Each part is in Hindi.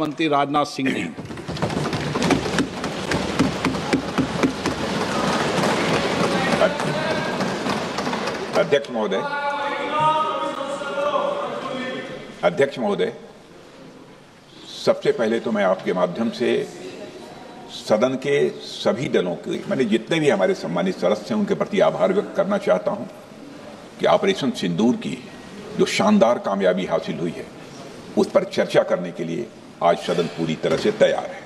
मंत्री राजनाथ सिंह जी। अध्यक्ष महोदय, सबसे पहले तो मैं आपके माध्यम से सदन के सभी दलों के, मैंने जितने भी हमारे सम्मानित सदस्य हैं उनके प्रति आभार व्यक्त करना चाहता हूं कि ऑपरेशन सिंदूर की जो शानदार कामयाबी हासिल हुई है उस पर चर्चा करने के लिए आज सदन पूरी तरह से तैयार है।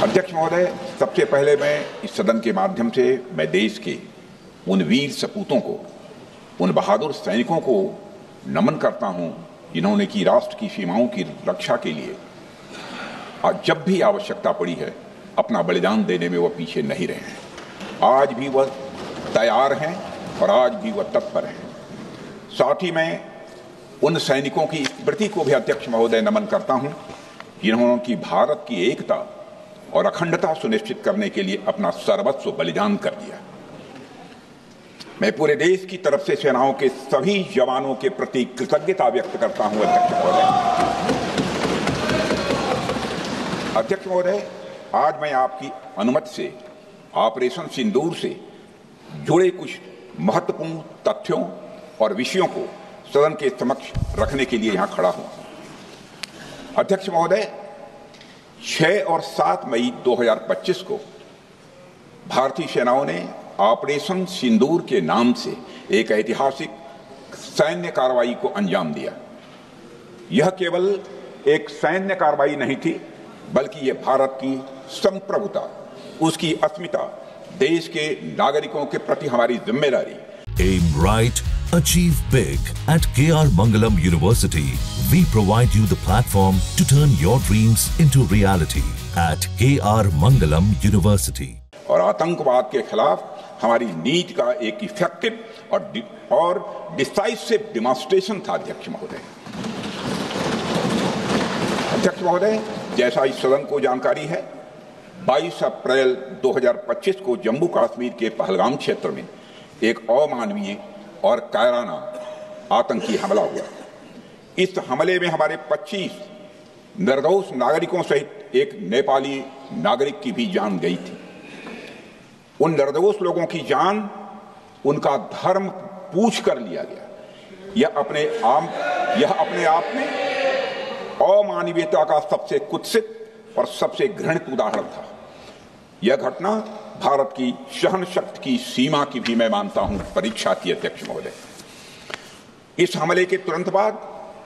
अध्यक्ष महोदय, सबसे पहले मैं इस सदन के माध्यम से मैं देश के उन वीर सपूतों को, उन बहादुर सैनिकों को नमन करता हूं जिन्होंने की राष्ट्र की सीमाओं की रक्षा के लिए जब भी आवश्यकता पड़ी है अपना बलिदान देने में वह पीछे नहीं रहे हैं। आज भी वह तैयार हैं और आज भी वह तत्पर हैं। साथ ही मैं उन सैनिकों की स्मृति को भी अध्यक्ष महोदय नमन करता हूं जिन्होंने की भारत की एकता और अखंडता सुनिश्चित करने के लिए अपना सर्वस्व बलिदान कर दिया। मैं पूरे देश की तरफ से सेनाओं के सभी जवानों के प्रति कृतज्ञता व्यक्त करता हूं। अध्यक्ष महोदय, आज मैं आपकी अनुमति से ऑपरेशन सिंदूर से जुड़े कुछ महत्वपूर्ण तथ्यों और विषयों को सदन के समक्ष रखने के लिए यहां खड़ा हूं। अध्यक्ष महोदय, 6 और 7 मई 2025 को भारतीय सेनाओं ने ऑपरेशन सिंदूर के नाम से एक ऐतिहासिक सैन्य कार्रवाई को अंजाम दिया। यह केवल एक सैन्य कार्रवाई नहीं थी, बल्कि यह भारत की संप्रभुता, उसकी अस्मिता, देश के नागरिकों के प्रति हमारी जिम्मेदारी। Aim right, achieve big. At KR Mangalam University, we provide you the platform to turn your dreams into reality. At KR Mangalam University. और आतंकवाद के खिलाफ हमारी नीति का एक इफेक्टिव और डिसाइसिव डिमॉन्स्ट्रेशन था। अध्यक्ष महोदय, जैसा इस सदन को जानकारी है, 22 अप्रैल 2025 को जम्मू कश्मीर के पहलगाम क्षेत्र में एक अमानवीय और कायराना आतंकी हमला हुआ। इस हमले में हमारे 25 निर्दोष नागरिकों सहित एक नेपाली नागरिक की भी जान गई थी। उन निर्दोष लोगों की जान उनका धर्म पूछ कर लिया गया। यह अपने आप में अमानवीयता का सबसे कुत्सित और सबसे घृणित उदाहरण था। यह घटना भारत की सहन शक्ति की सीमा की भी मैं मानता हूं परीक्षा थी। अध्यक्ष महोदय, इस हमले के तुरंत बाद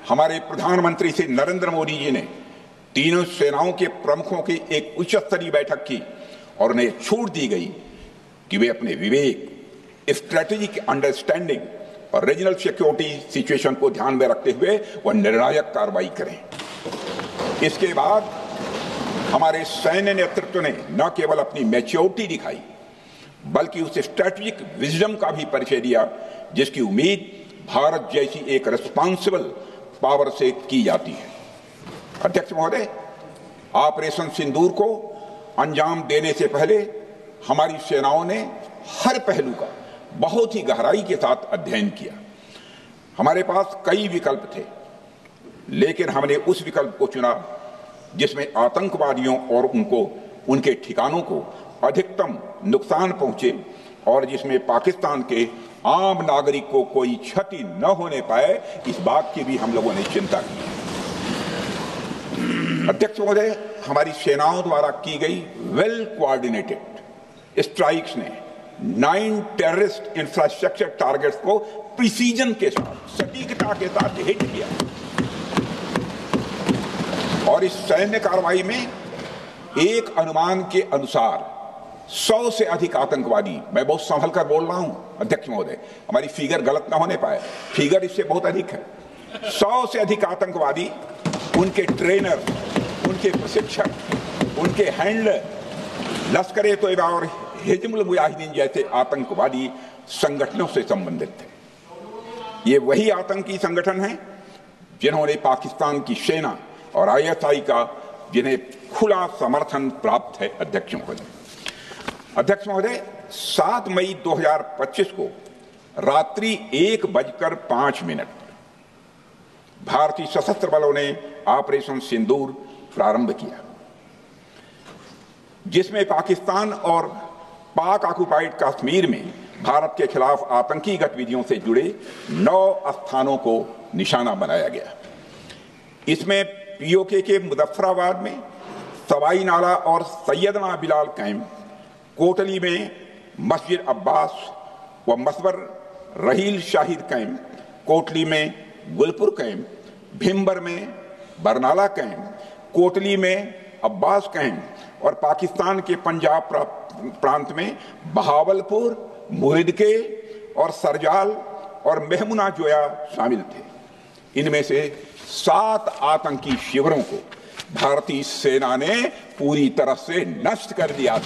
हमारे प्रधानमंत्री श्री नरेंद्र मोदी जी ने तीनों सेनाओं के प्रमुखों की एक उच्च स्तरीय बैठक की और उन्हें छूट दी गई कि वे अपने विवेक, स्ट्रेटेजिक अंडरस्टैंडिंग और रीजनल सिक्योरिटी सिचुएशन को ध्यान में रखते हुए वह निर्णायक कार्रवाई करें। इसके बाद हमारे सैन्य नेतृत्व ने न केवल अपनी मैच्योरिटी दिखाई, बल्कि उस स्ट्रेटेजिक विजडम का भी परिचय दिया जिसकी उम्मीद भारत जैसी एक रिस्पॉन्सिबल पावर से की जाती है। अध्यक्ष महोदय, ऑपरेशन सिंदूर को अंजाम देने से पहले हमारी सेनाओं ने हर पहलू का बहुत ही गहराई के साथ अध्ययन किया। हमारे पास कई विकल्प थे, लेकिन हमने उस विकल्प को चुना जिसमें आतंकवादियों और उनके ठिकानों को अधिकतम नुकसान पहुंचे और जिसमें पाकिस्तान के आम नागरिक को कोई क्षति न होने पाए, इस बात की भी हम लोगों ने चिंता की। अध्यक्ष महोदय, हमारी सेनाओं द्वारा की गई वेल कोऑर्डिनेटेड स्ट्राइक्स ने 9 टेररिस्ट इंफ्रास्ट्रक्चर टारगेट्स को प्रिसीजन के साथ, सटीकता के साथ हिट किया और इस सैन्य कार्रवाई में एक अनुमान के अनुसार 100 से अधिक आतंकवादी, मैं बहुत संभल कर बोल रहा हूं अध्यक्ष महोदय, हमारी फिगर गलत ना होने पाए, फिगर इससे बहुत अधिक है। 100 से अधिक आतंकवादी, उनके ट्रेनर, उनके प्रशिक्षक, उनके हैंडलर, लश्कर तोयबा और हिजबुल मुजाहिदीन जैसे आतंकवादी संगठनों से संबंधित थे। ये वही आतंकी संगठन हैं जिन्होंने पाकिस्तान की सेना और ISI का जिन्हें खुला समर्थन प्राप्त है। अध्यक्ष महोदय, 7 मई 2025 को रात्रि 1:05 भारतीय सशस्त्र बलों ने ऑपरेशन सिंदूर प्रारंभ किया, जिसमें पाकिस्तान और पाक ऑक्युपाइड कश्मीर में भारत के खिलाफ आतंकी गतिविधियों से जुड़े 9 स्थानों को निशाना बनाया गया। इसमें पीओके के मुजफ्फराबाद में सवाई नाला और सैयदना बिलाल कैंप, कोटली में मस्जिद अब्बास व मसबर रहील शाहिद कैंप, कोटली में गुलपुर कैंप, भिम्बर में बरनाला कैंप, कोटली में अब्बास कैंप और पाकिस्तान के पंजाब प्रांत में बहावलपुर, मुहिदके और सरजाल और मेहमुना जोया शामिल थे। इनमें से 7 आतंकी शिविरों को भारतीय सेना ने पूरी तरह से नष्ट कर दिया,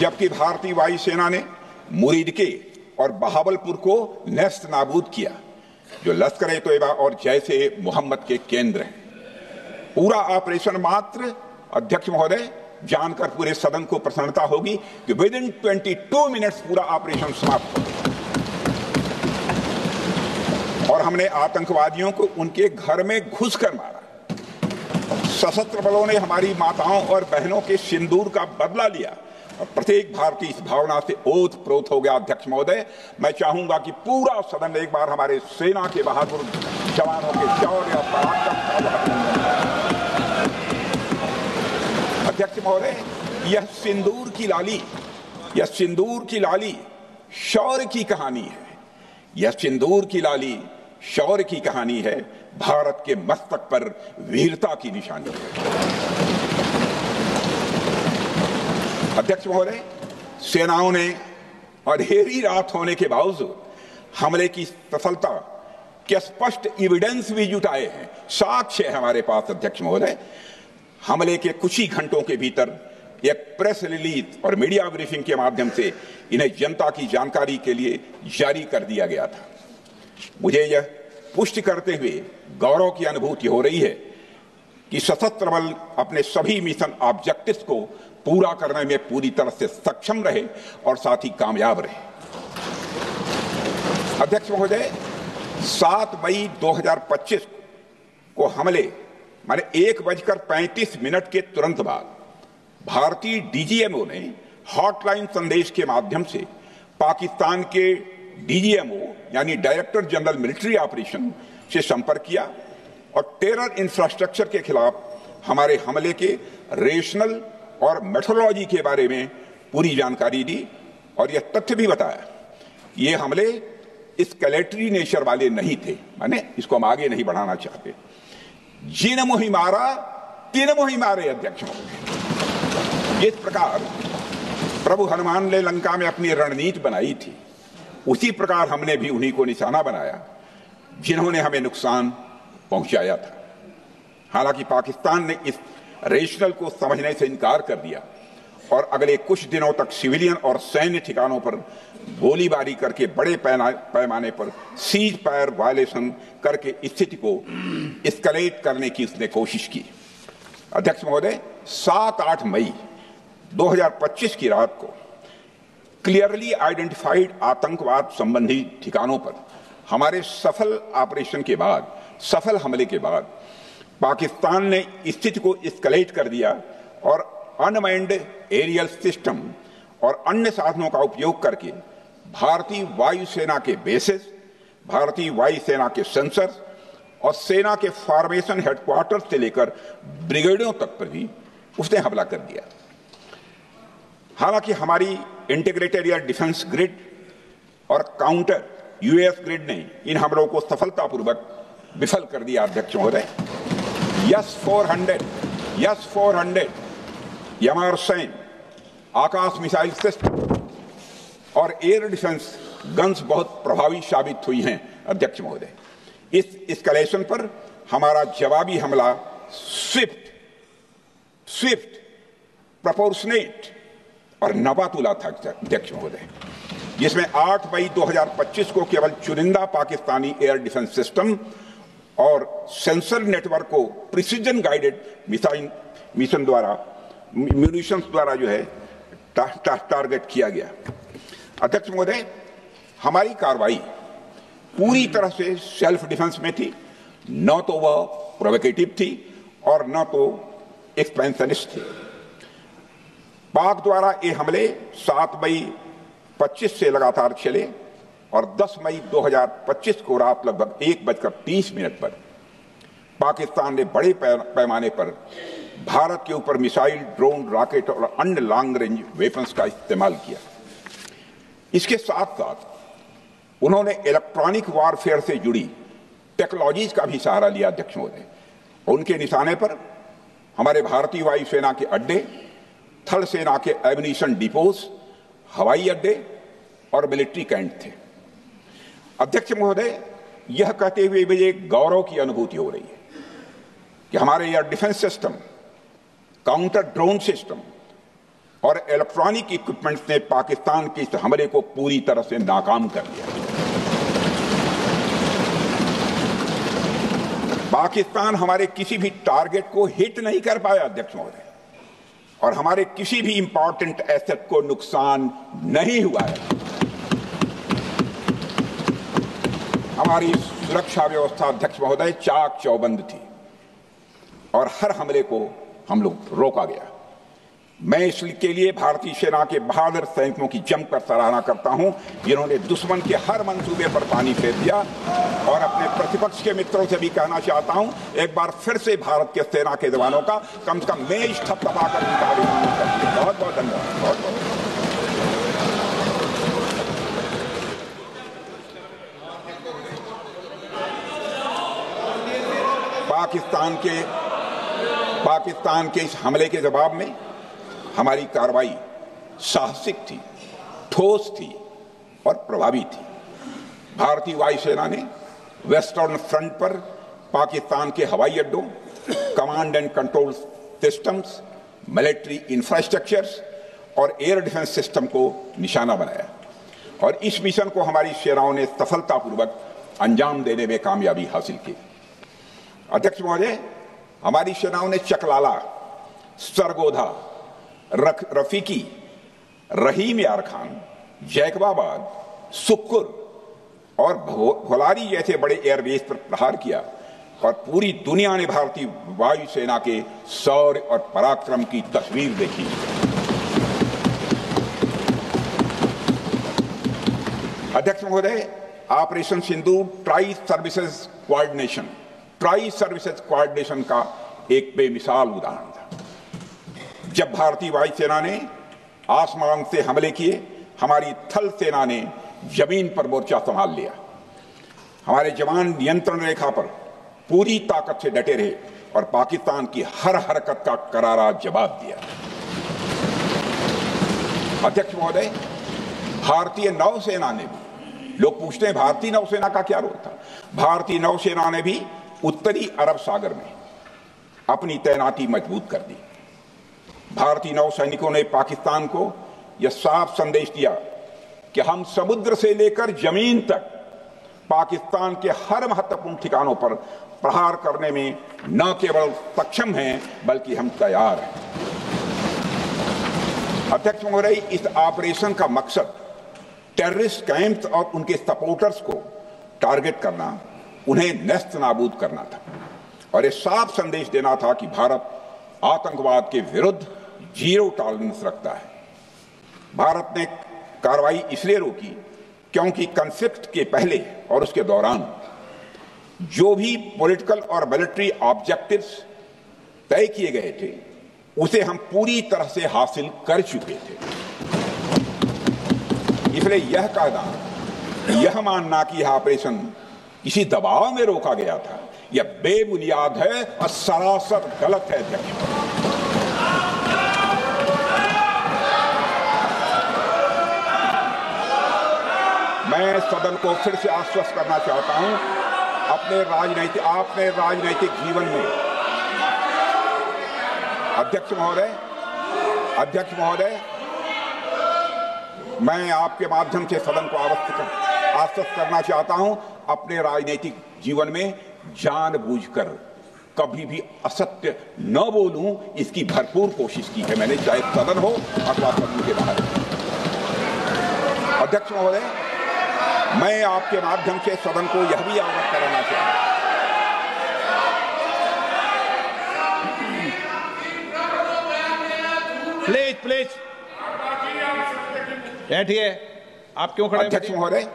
जबकि भारतीय वायुसेना ने मुरीदके और बहावलपुर को नेस्त नाबूद किया, जो लश्कर ए तोयबा और जैश ए मोहम्मद के केंद्र हैं। पूरा ऑपरेशन मात्र, अध्यक्ष महोदय, जानकर पूरे सदन को प्रसन्नता होगी कि विद इन 22 मिनट्स पूरा ऑपरेशन समाप्त हो गया और हमने आतंकवादियों को उनके घर में घुसकर मारा। सशस्त्र बलों ने हमारी माताओं और बहनों के सिंदूर का बदला लिया और प्रत्येक भारतीय इस भावना से ओत प्रोत हो गया। अध्यक्ष महोदय, मैं चाहूंगा कि पूरा सदन एक बार हमारे सेना के बहादुर जवानों के शौर्य और पराक्रम का। अध्यक्ष महोदय, यह सिंदूर की लाली शौर्य की कहानी है। यह सिंदूर की लाली शौर्य की कहानी है, भारत के मस्तक पर वीरता की निशानी है। अध्यक्ष महोदय, सेनाओं ने अंधेरी रात होने के बावजूद हमले की सफलता के स्पष्ट एविडेंस भी जुटाए हैं, साक्ष्य है हमारे पास। अध्यक्ष महोदय, हमले के कुछ ही घंटों के भीतर एक प्रेस रिलीज और मीडिया ब्रीफिंग के माध्यम से इन्हें जनता की जानकारी के लिए जारी कर दिया गया था। मुझे यह पुष्टि करते हुए गौरव की अनुभूति हो रही है कि सशस्त्र बल अपने सभी मिशन ऑब्जेक्टिव्स को पूरा करने में पूरी तरह से सक्षम रहे और साथ ही कामयाब रहे। अध्यक्ष महोदय, 7 मई 2025 को हमले माने 1:35 के तुरंत बाद भारतीय डीजीएमओ ने हॉटलाइन संदेश के माध्यम से पाकिस्तान के डीजीएमओ यानी डायरेक्टर जनरल मिलिट्री ऑपरेशन से संपर्क किया और टेरर इंफ्रास्ट्रक्चर के खिलाफ हमारे हमले के रेशनल और मेथोडोलॉजी के बारे में पूरी जानकारी दी और यह तथ्य भी बताया ये हमले एस्केलेटरी नेचर वाले नहीं थे, माने इसको हम आगे नहीं बढ़ाना चाहते। जिन मोहि मारा तिन मोहि मारे। अध्यक्ष महोदय, जिस प्रकार प्रभु हनुमान ने लंका में अपनी रणनीति बनाई थी, उसी प्रकार हमने भी उन्हीं को निशाना बनाया जिन्होंने हमें नुकसान पहुंचाया था। हालांकि पाकिस्तान ने इस रेशनल को समझने से इनकार कर दिया और अगले कुछ दिनों तक सिविलियन और सैन्य ठिकानों पर गोलीबारी करके बड़े पैमाने पर सीज फायर वायलेशन करके स्थिति को एस्केलेट करने की उसने कोशिश की। अध्यक्ष महोदय, 7-8 मई 2025 की रात को क्लियरली आइडेंटिफाइड आतंकवाद संबंधी ठिकानों पर हमारे सफल ऑपरेशन के बाद, सफल हमले के बाद पाकिस्तान ने स्थिति को एस्केलेट कर दिया और अनमैन्ड एरियल सिस्टम और अन्य साधनों का उपयोग करके भारतीय वायुसेना के बेसेस, भारतीय वायुसेना के सेंसर्स और सेना के फॉर्मेशन हेडक्वार्टर से लेकर ब्रिगेडों तक पर भी उसने हमला कर दिया। हालांकि हमारी इंटीग्रेटेड एयर डिफेंस ग्रिड और काउंटर यूएस ग्रिड ने इन हमलों को सफलतापूर्वक विफल कर दिया। अध्यक्ष महोदय, यस-400 यमारसैन आकाश मिसाइल सिस्टम और एयर डिफेंस गन्स बहुत प्रभावी साबित हुई हैं। अध्यक्ष महोदय, इस एस्केलेशन पर हमारा जवाबी हमला स्विफ्ट, प्रोपोर्शनेट और नवातुला था। अध्यक्ष महोदय, जिसमें 8 मई 2025 को केवल चुनिंदा पाकिस्तानी एयर डिफेंस सिस्टम और सेंसर नेटवर्क को प्रिसीजन गाइडेड मिशन द्वारा म्यूनिशंस द्वारा जो है टारगेट किया गया। अध्यक्ष महोदय, हमारी कार्रवाई पूरी तरह से सेल्फ डिफेंस में थी, न तो वह प्रोवोकेटिव थी और न तो एक्सपेंशनिस्ट थी। पाक द्वारा ये हमले 7 मई 25 से लगातार चले और 10 मई 2025 को रात लगभग 1:30 पर पाकिस्तान ने बड़े पैमाने पर भारत के ऊपर मिसाइल, ड्रोन, रॉकेट और अन्य लॉन्ग रेंज वेपन्स का इस्तेमाल किया। इसके साथ साथ उन्होंने इलेक्ट्रॉनिक वारफेयर से जुड़ी टेक्नोलॉजीज का भी सहारा लिया। अध्यक्ष महोदय, उनके निशाने पर हमारे भारतीय वायुसेना के अड्डे, थल सेना के एम्यूनिशन डिपोज, हवाई अड्डे और मिलिट्री कैंट थे। अध्यक्ष महोदय, यह कहते हुए मुझे गौरव की अनुभूति हो रही है कि हमारे air defence system, counter drone system और इलेक्ट्रॉनिक इक्विपमेंट्स ने पाकिस्तान के इस हमले को पूरी तरह से नाकाम कर दिया। पाकिस्तान हमारे किसी भी टारगेट को हिट नहीं कर पाया अध्यक्ष महोदय, और हमारे किसी भी इंपॉर्टेंट एसेट को नुकसान नहीं हुआ है। हमारी सुरक्षा व्यवस्था अध्यक्ष महोदय चाक चौबंद थी और हर हमले को हम लोग रोका गया। मैं इसके लिए भारतीय सेना के बहादुर सैनिकों की जमकर सराहना करता हूं, जिन्होंने दुश्मन के हर मंसूबे पर पानी फेर दिया। और अपने प्रतिपक्ष के मित्रों से भी कहना चाहता हूं, एक बार फिर से भारत के सेना के जवानों का कम से कम मेज थपथपाकर उनका अभिनंदन करिए। बहुत बहुत धन्यवाद। बहुत बहुत पाकिस्तान के इस हमले के जवाब में हमारी कार्रवाई साहसिक थी, ठोस थी और प्रभावी थी। भारतीय वायुसेना ने वेस्टर्न फ्रंट पर पाकिस्तान के हवाई अड्डों, command and control systems, military infrastructures और एयर डिफेंस सिस्टम को निशाना बनाया और इस मिशन को हमारी सेनाओं ने सफलतापूर्वक अंजाम देने में कामयाबी हासिल की। अध्यक्ष महोदय, हमारी सेनाओं ने चकलाला, सरगोधा, रफीकी, रहीम यार खान, जैकबाबाद, सुक्कुर और भोलारी जैसे बड़े एयरबेस पर प्रहार किया और पूरी दुनिया ने भारतीय वायुसेना के शौर्य और पराक्रम की तस्वीर देखी। अध्यक्ष महोदय, ऑपरेशन सिंदूर ट्राई सर्विसेज कोऑर्डिनेशन का एक बेमिसाल उदाहरण था। जब भारतीय वायुसेना ने आसमान से हमले किए, हमारी थल सेना ने जमीन पर मोर्चा संभाल लिया। हमारे जवान नियंत्रण रेखा पर पूरी ताकत से डटे रहे और पाकिस्तान की हर हरकत का करारा जवाब दिया। अध्यक्ष महोदय, भारतीय नौसेना ने भी, लोग पूछते हैं भारतीय नौसेना का क्या रोल था, भारतीय नौसेना ने भी उत्तरी अरब सागर में अपनी तैनाती मजबूत कर दी। भारतीय नौसैनिकों ने पाकिस्तान को यह साफ संदेश दिया कि हम समुद्र से लेकर जमीन तक पाकिस्तान के हर महत्वपूर्ण ठिकानों पर प्रहार करने में न केवल सक्षम हैं बल्कि हम तैयार हैं। अध्यक्ष महोदय, इस ऑपरेशन का मकसद टेररिस्ट कैंप्स और उनके सपोर्टर्स को टारगेट करना, उन्हें नेस्त नाबूद करना था और यह साफ संदेश देना था कि भारत आतंकवाद के विरुद्ध जीरो टॉलरेंस रखता है। भारत ने कार्रवाई इसलिए रोकी क्योंकि कॉन्फ्लिक्ट के पहले और उसके दौरान जो भी पॉलिटिकल और मिलिट्री ऑब्जेक्टिव्स तय किए गए थे उसे हम पूरी तरह से हासिल कर चुके थे। इसलिए यह कहना, यह मानना कि यह ऑपरेशन किसी दबाव में रोका गया था, यह बेबुनियाद है और सरासर गलत है। मैं सदन को फिर से आश्वस्त करना चाहता हूं, अपने राजनीतिक जीवन में अध्यक्ष महोदय, मैं आपके माध्यम से सदन को आश्वस्त करना चाहता हूं, अपने राजनीतिक जीवन में जानबूझकर कभी भी असत्य न बोलूं, इसकी भरपूर कोशिश की है मैंने, चाहे सदन हो अथवा सदन के बाहर। अध्यक्ष महोदय, मैं आपके माध्यम से सदन को यह भी अवगत कराना चाहूंगा प्लीज बैठिए। आप क्यों खड़े? अध्यक्ष महोदय,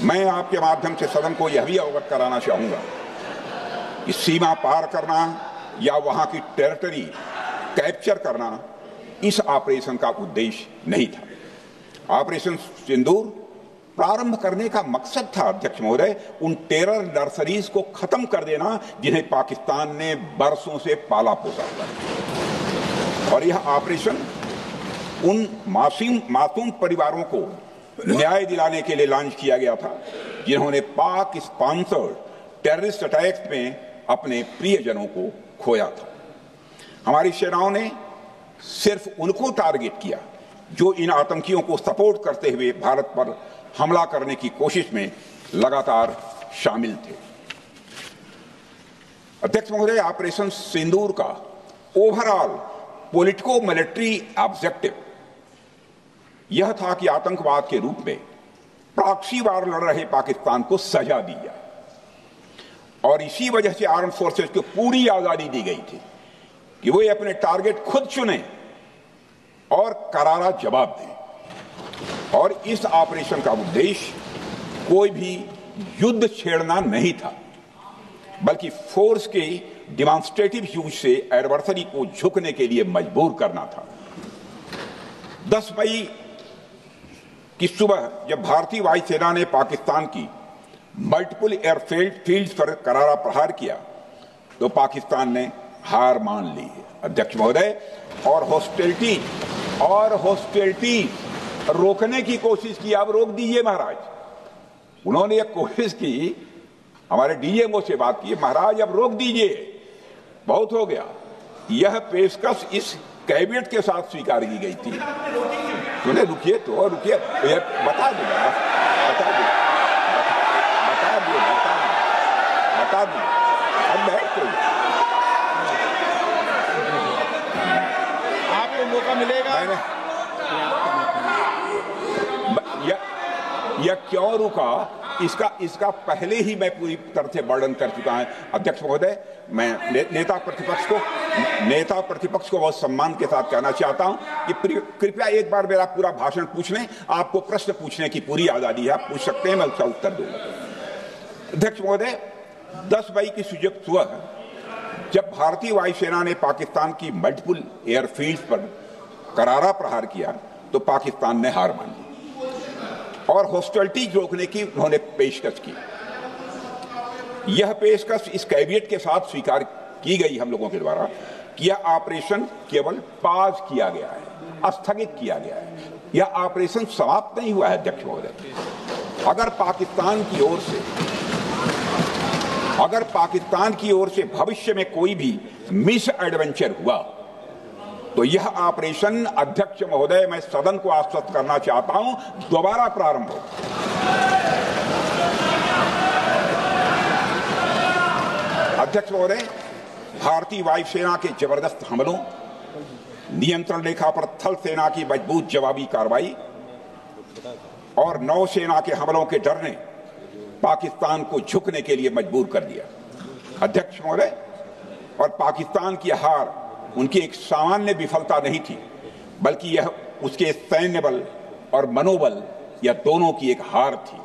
मैं आपके माध्यम से सदन को यह भी अवगत कराना चाहूंगा कि सीमा पार करना या वहां की टेरिटरी कैप्चर करना इस ऑपरेशन का उद्देश्य नहीं था। ऑपरेशन सिंदूर प्रारंभ करने का मकसद था अध्यक्ष महोदय उन टेरर नर्सरीज को खत्म कर देना जिन्हें पाकिस्तान ने बरसों से पाला पोसा था। और यह ऑपरेशन उन मासूम परिवारों को न्याय दिलाने के लिए लॉन्च किया गया था जिन्होंने पाक स्पॉन्सर्ड टेररिस्ट अटैक्स में अपने प्रियजनों को खोया था। हमारी सेनाओं ने सिर्फ उनको टारगेट किया जो इन आतंकियों को सपोर्ट करते हुए भारत पर हमला करने की कोशिश में लगातार शामिल थे। अध्यक्ष महोदय, ऑपरेशन सिंदूर का ओवरऑल पॉलिटिको मिलिट्री ऑब्जेक्टिव यह था कि आतंकवाद के रूप में प्रॉक्सी वार लड़ रहे पाकिस्तान को सजा दी जाए और इसी वजह से आर्म्ड फोर्सेस को पूरी आजादी दी गई थी कि वो अपने टारगेट खुद चुने और करारा जवाब दें। और इस ऑपरेशन का उद्देश्य कोई भी युद्ध छेड़ना नहीं था बल्कि फोर्स के डिमॉन्स्ट्रेटिव यूज से एडवर्सरी को झुकने के लिए मजबूर करना था। 10 मई की सुबह जब भारतीय वायुसेना ने पाकिस्तान की मल्टीपल एयरफील्ड्स पर करारा प्रहार किया तो पाकिस्तान ने हार मान ली है अध्यक्ष महोदय और हॉस्टिलिटी रोकने की कोशिश की। अब रोक दीजिए महाराज। उन्होंने एक कोशिश की, हमारे डीएमओ से बात की, महाराज अब रोक दीजिए, बहुत हो गया। यह पेशकश इस कैबिनेट के साथ स्वीकार की गई थी। सुने, रुकिए तो रुकिए, बता दूंगा अब बैठ तो आपको मौका मिलेगा। यह क्यों रुका इसका पहले ही मैं पूरी तरह से वर्णन कर चुका हूं अध्यक्ष महोदय। मैं नेता प्रतिपक्ष को बहुत सम्मान के साथ कहना चाहता हूं कि कृपया एक बार मेरा पूरा भाषण पूछ लें। आपको प्रश्न पूछने की पूरी आजादी है, आप पूछ सकते हैं, मैं उसका उत्तर दूंगा। अध्यक्ष महोदय, 10 मई की सुबह जब भारतीय वायुसेना ने पाकिस्तान की मल्टीपल एयरफील्ड्स पर करारा प्रहार किया तो पाकिस्तान ने हार मान ली और हॉस्टिलिटी रोकने की उन्होंने पेशकश की। यह पेशकश इस कैबिनेट के साथ स्वीकार की गई हम लोगों के द्वारा कि यह ऑपरेशन केवल पाज किया गया है, स्थगित किया गया है। यह ऑपरेशन समाप्त नहीं हुआ है अध्यक्ष महोदय। अगर पाकिस्तान की ओर से भविष्य में कोई भी मिस एडवेंचर हुआ तो यह ऑपरेशन अध्यक्ष महोदय, मैं सदन को आश्वस्त करना चाहता हूं, दोबारा प्रारंभ हो। अध्यक्ष महोदय, भारतीय वायुसेना के जबरदस्त हमलों, नियंत्रण रेखा पर थल सेना की मजबूत जवाबी कार्रवाई और नौसेना के हमलों के डर ने पाकिस्तान को झुकने के लिए मजबूर कर दिया अध्यक्ष महोदय। और पाकिस्तान की हार उनकी एक सामान्य विफलता नहीं थी बल्कि यह उसके सैन्य बल और मनोबल या दोनों की एक हार थी।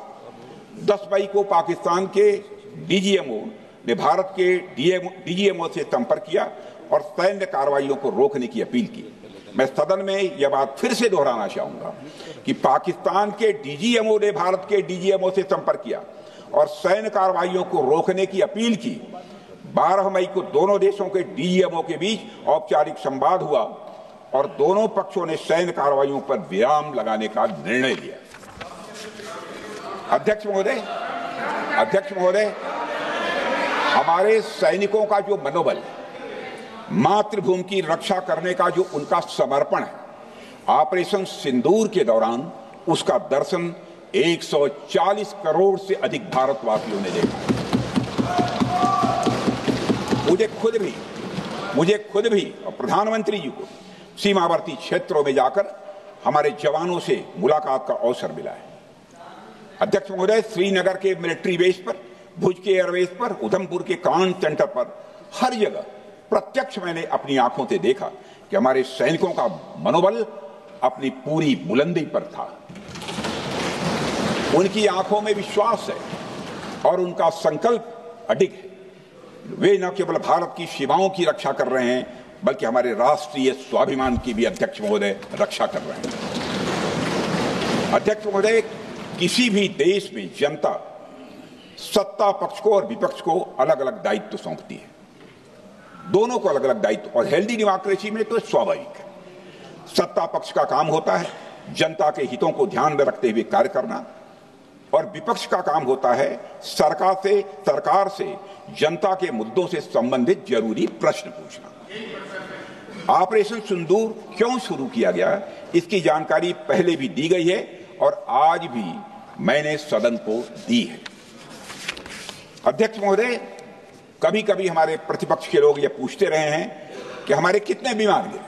10 मई को पाकिस्तान के डीजीएमओ ने भारत के डीजीएमओ से संपर्क किया और सैन्य कार्रवाइयों को रोकने की अपील की। मैं सदन में यह बात फिर से दोहराना चाहूंगा कि पाकिस्तान के डीजीएमओ ने भारत के डीजीएमओ से संपर्क किया और सैन्य कार्रवाइयों को रोकने की अपील की। 12 मई को दोनों देशों के डीजीएमओ के बीच औपचारिक संवाद हुआ और दोनों पक्षों ने सैन्य कार्रवाइयों पर विराम लगाने का निर्णय लिया। अध्यक्ष महोदय, हमारे सैनिकों का जो मनोबल, मातृभूमि की रक्षा करने का जो उनका समर्पण है, ऑपरेशन सिंदूर के दौरान उसका दर्शन 140 करोड़ से अधिक भारतवासियों ने देखा। मुझे खुद भी और प्रधानमंत्री जी को सीमावर्ती क्षेत्रों में जाकर हमारे जवानों से मुलाकात का अवसर मिला है। अध्यक्ष महोदय, श्रीनगर के मिलिट्री बेस पर, भुज के एयरबेस पर, उधमपुर के कमांड सेंटर पर, हर जगह प्रत्यक्ष मैंने अपनी आंखों से देखा कि हमारे सैनिकों का मनोबल अपनी पूरी बुलंदी पर था। उनकी आंखों में विश्वास है और उनका संकल्प अडिग है। वे न केवल भारत की सीमाओं की रक्षा कर रहे हैं, बल्कि हमारे राष्ट्रीय स्वाभिमान की भी अध्यक्ष महोदय रक्षा कर रहे हैं। अध्यक्ष महोदय, किसी भी देश में जनता सत्ता पक्ष को और विपक्ष को अलग अलग दायित्व सौंपती है, दोनों को अलग अलग दायित्व, और हेल्दी डेमोक्रेसी में तो स्वाभाविक है। सत्ता पक्ष का काम होता है जनता के हितों को ध्यान में रखते हुए कार्य करना, और विपक्ष का काम होता है सरकार से जनता के मुद्दों से संबंधित जरूरी प्रश्न पूछना। ऑपरेशन सिंदूर क्यों शुरू किया गया, इसकी जानकारी पहले भी दी गई है और आज भी मैंने सदन को दी है। अध्यक्ष महोदय, कभी कभी हमारे प्रतिपक्ष के लोग ये पूछते रहे हैं कि हमारे कितने बीमार गिरे।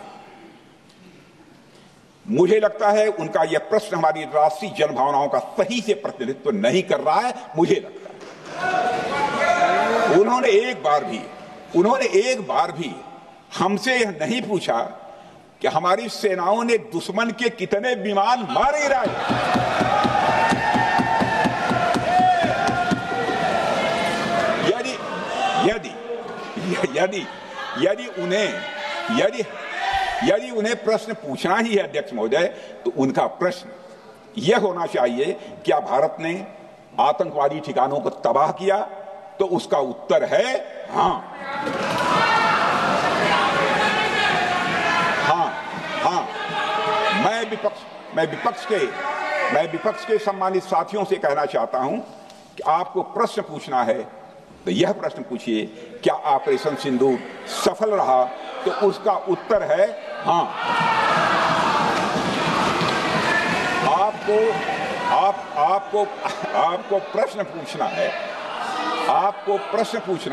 मुझे लगता है उनका यह प्रश्न हमारी राष्ट्रीय जनभावनाओं का सही से प्रतिनिधित्व नहीं कर रहा है। मुझे लगता है उन्होंने एक बार भी हमसे यह नहीं पूछा कि हमारी सेनाओं ने दुश्मन के कितने विमान मार गिराए। यदि उन्हें प्रश्न पूछना ही है अध्यक्ष महोदय, तो उनका प्रश्न यह होना चाहिए, क्या भारत ने आतंकवादी ठिकानों को तबाह किया? तो उसका उत्तर है हाँ। मैं विपक्ष के सम्मानित साथियों से कहना चाहता हूं कि आपको प्रश्न पूछना है तो यह प्रश्न पूछिए, क्या ऑपरेशन सिंदूर सफल रहा? तो उसका उत्तर है हाँ। आपको प्रश्न पूछना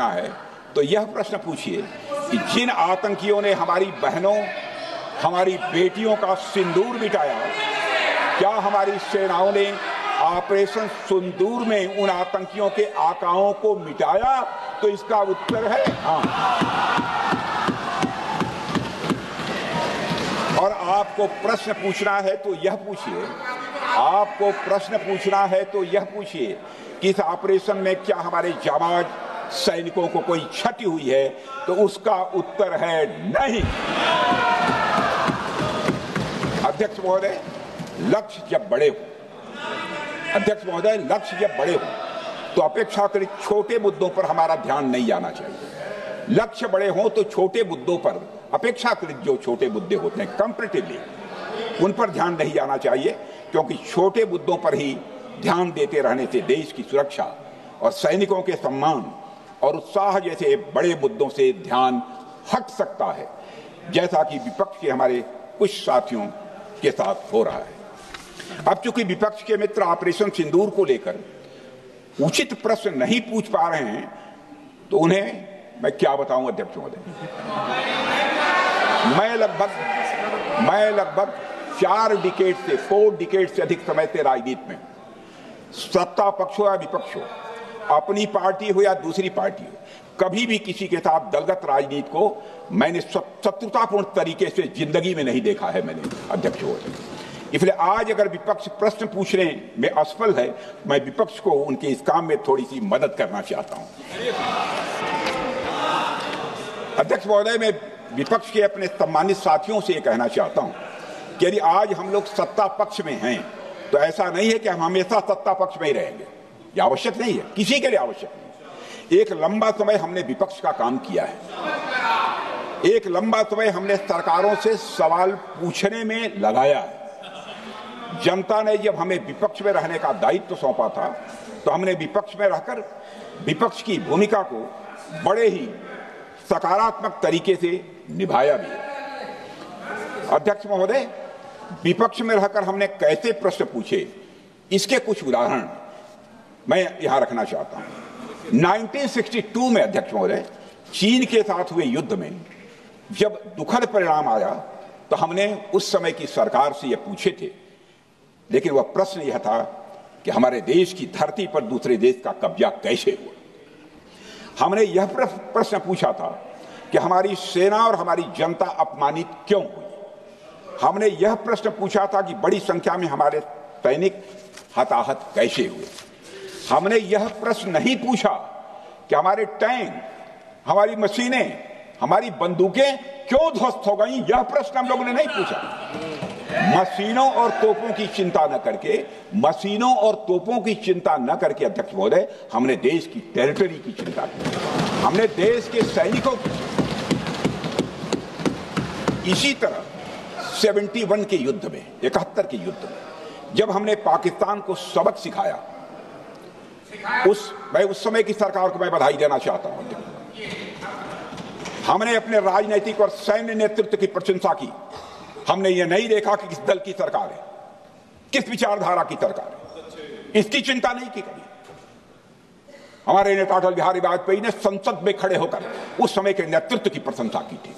है तो यह प्रश्न पूछिए कि जिन आतंकियों ने हमारी बहनों, हमारी बेटियों का सिंदूर मिटाया, क्या हमारी सेनाओं ने ऑपरेशन सिंदूर में उन आतंकियों के आकाओं को मिटाया? तो इसका उत्तर है हाँ। और आपको प्रश्न पूछना है तो यह पूछिए कि इस ऑपरेशन में क्या हमारे जाबाज सैनिकों को कोई क्षति हुई है? तो उसका उत्तर है नहीं। अध्यक्ष महोदय, लक्ष्य जब बड़े हो तो अपेक्षाकृत छोटे मुद्दों पर हमारा ध्यान नहीं जाना चाहिए। लक्ष्य बड़े हों तो छोटे मुद्दों पर, अपेक्षाकृत जो छोटे मुद्दे होते हैं कंपैरेटिवली, उन पर ध्यान नहीं जाना चाहिए, क्योंकि छोटे मुद्दों पर ही ध्यान देते रहने से देश की सुरक्षा और सैनिकों के सम्मान और उत्साह जैसे बड़े मुद्दों से ध्यान हट सकता है, जैसा कि विपक्ष के हमारे कुछ साथियों के साथ हो रहा है। अब चूंकि विपक्ष के मित्र ऑपरेशन सिंदूर को लेकर उचित प्रश्न नहीं पूछ पा रहे हैं, तो उन्हें मैं क्या बताऊं अध्यक्ष महोदय। मैं लगभग 4 डिकेड से अधिक समय से राजनीति में, सत्ता पक्ष हो या विपक्ष हो, अपनी पार्टी हो या दूसरी पार्टी हो, कभी भी किसी के साथ दलगत राजनीति को मैंने शत्रुतापूर्ण तरीके से जिंदगी में नहीं देखा है मैंने अध्यक्ष महोदय। इसलिए आज अगर विपक्ष प्रश्न पूछने में असफल है, मैं विपक्ष को उनके इस काम में थोड़ी सी मदद करना चाहता हूं। अध्यक्ष महोदय, मैं विपक्ष के अपने सम्मानित साथियों से कहना चाहता हूं कि यदि आज हम लोग सत्ता पक्ष में हैं, तो ऐसा नहीं है कि हम हमेशा सत्ता पक्ष में ही रहेंगे। यह आवश्यक नहीं है, किसी के लिए आवश्यक नहीं। एक लंबा समय हमने विपक्ष का काम किया है, एक लंबा समय हमने सरकारों से सवाल पूछने में लगाया है। जनता ने जब हमें विपक्ष में रहने का दायित्व सौंपा था, तो हमने विपक्ष में रहकर विपक्ष की भूमिका को बड़े ही सकारात्मक तरीके से निभाया भी। अध्यक्ष महोदय, विपक्ष में रहकर हमने कैसे प्रश्न पूछे, इसके कुछ उदाहरण मैं यहां रखना चाहता हूं। 1962 में अध्यक्ष महोदय, चीन के साथ हुए युद्ध में जब दुखद परिणाम आया, तो हमने उस समय की सरकार से यह पूछे थे, लेकिन वह प्रश्न यह था कि हमारे देश की धरती पर दूसरे देश का कब्जा कैसे हुआ। हमने यह प्रश्न पूछा था कि हमारी सेना और हमारी जनता अपमानित क्यों हुई। हमने यह प्रश्न पूछा था कि बड़ी संख्या में हमारे सैनिक हताहत कैसे हुए। हमने यह प्रश्न नहीं पूछा कि हमारे टैंक, हमारी मशीनें, हमारी बंदूकें क्यों ध्वस्त हो गई। यह प्रश्न हम लोगों ने नहीं पूछा। मशीनों और तोपों की चिंता न करके, मशीनों और तोपों की चिंता न करके अध्यक्ष महोदय, हमने देश की टेरिटरी की चिंता की, हमने देश के सैनिकों की। इसी तरह 71 के युद्ध में, 71 के युद्ध में जब हमने पाकिस्तान को सबक सिखाया, मैं उस समय की सरकार को मैं बधाई देना चाहता हूं। हमने अपने राजनीतिक और सैन्य नेतृत्व की प्रशंसा की। हमने ये नहीं देखा कि किस दल की सरकार है, किस विचारधारा की सरकार है, इसकी चिंता नहीं की कभी। हमारे नेता अटल बिहारी वाजपेयी ने संसद में खड़े होकर उस समय के नेतृत्व की प्रशंसा की थी।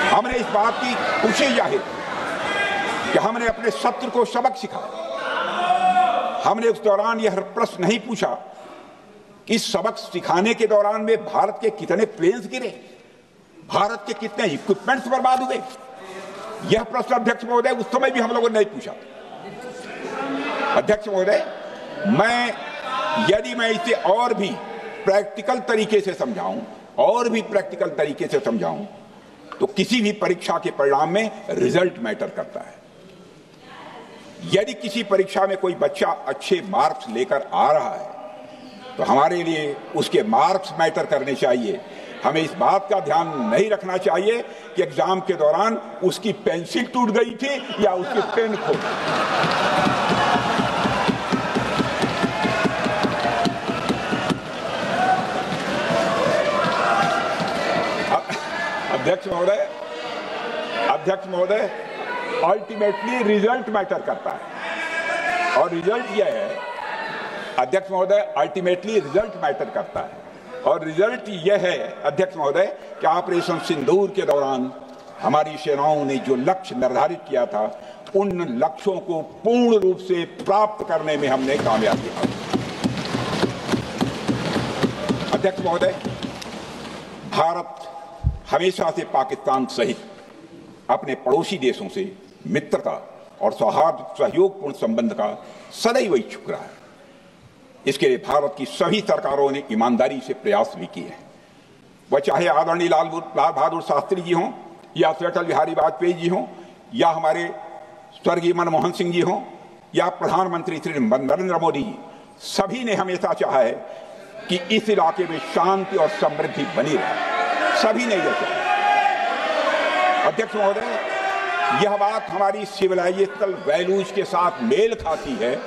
हमने इस बात की खुशी जाहिर कि हमने अपने शत्रु को सबक सिखाया। हमने उस दौरान यह प्रश्न नहीं पूछा कि सबक सिखाने के दौरान में भारत के कितने प्लेन्स गिरे, भारत के कितने इक्विपमेंट्स बर्बाद हुए। यह प्रश्न अध्यक्ष महोदय उस समय भी हम लोगों ने नहीं पूछा। अध्यक्ष महोदय, यदि मैं इसे और भी प्रैक्टिकल तरीके से समझाऊं, तो किसी भी परीक्षा के परिणाम में रिजल्ट मैटर करता है। यदि किसी परीक्षा में कोई बच्चा अच्छे मार्क्स लेकर आ रहा है तो हमारे लिए उसके मार्क्स मैटर करने चाहिए। हमें इस बात का ध्यान नहीं रखना चाहिए कि एग्जाम के दौरान उसकी पेंसिल टूट गई थी या उसकी पेन खो गई। अध्यक्ष महोदय, अल्टीमेटली रिजल्ट मैटर करता है और रिजल्ट यह है, अध्यक्ष महोदय, अल्टीमेटली रिजल्ट मैटर करता है और रिजल्ट यह है अध्यक्ष महोदय कि ऑपरेशन सिंदूर के दौरान हमारी सेनाओं ने जो लक्ष्य निर्धारित किया था, उन लक्ष्यों को पूर्ण रूप से प्राप्त करने में हमने कामयाबी हासिल की। अध्यक्ष महोदय, भारत हमेशा से पाकिस्तान सहित अपने पड़ोसी देशों से मित्रता और सहयोगपूर्ण संबंध का सदैव इच्छुक रहा है। इसके लिए भारत की सभी सरकारों ने ईमानदारी से प्रयास भी किए हैं। वह चाहे आदरणीय लाल बहादुर शास्त्री जी हों या अटल बिहारी वाजपेयी जी हों या हमारे स्वर्गीय मनमोहन सिंह जी हों या प्रधानमंत्री श्री नरेंद्र मोदी जी, सभी ने हमेशा चाहा है कि इस इलाके में शांति और समृद्धि बनी रहे। सभी ने यह चाहा। अध्यक्ष महोदय, यह बात हमारी सिविलाइजेशनल वैल्यूज के साथ मेल खाती है,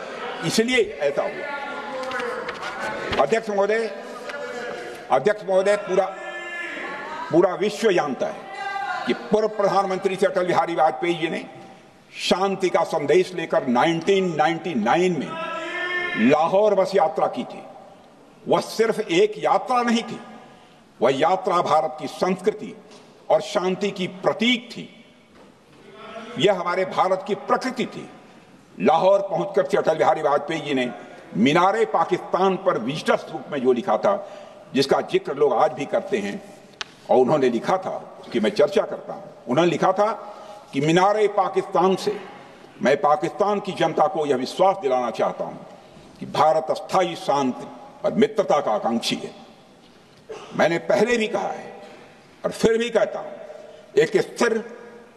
इसलिए ऐसा हुआ। अध्यक्ष महोदय, पूरा विश्व जानता है कि पूर्व प्रधानमंत्री से अटल बिहारी वाजपेयी जी ने शांति का संदेश लेकर 1999 में लाहौर बस यात्रा की थी। वह सिर्फ एक यात्रा नहीं थी, वह यात्रा भारत की संस्कृति और शांति की प्रतीक थी। यह हमारे भारत की प्रकृति थी। लाहौर पहुंचकर श्री अटल बिहारी वाजपेयी जी ने मीनारे पाकिस्तान पर विजिटर्स रूप में जो लिखा था, जिसका जिक्र लोग आज भी करते हैं, और उन्होंने लिखा था, उसकी मैं चर्चा करता हूं। उन्होंने लिखा था कि मीनारे पाकिस्तान से मैं पाकिस्तान की जनता को यह विश्वास दिलाना चाहता हूं कि भारत अस्थायी शांति और मित्रता का आकांक्षी है। मैंने पहले भी कहा है और फिर भी कहता हूं, एक स्थिर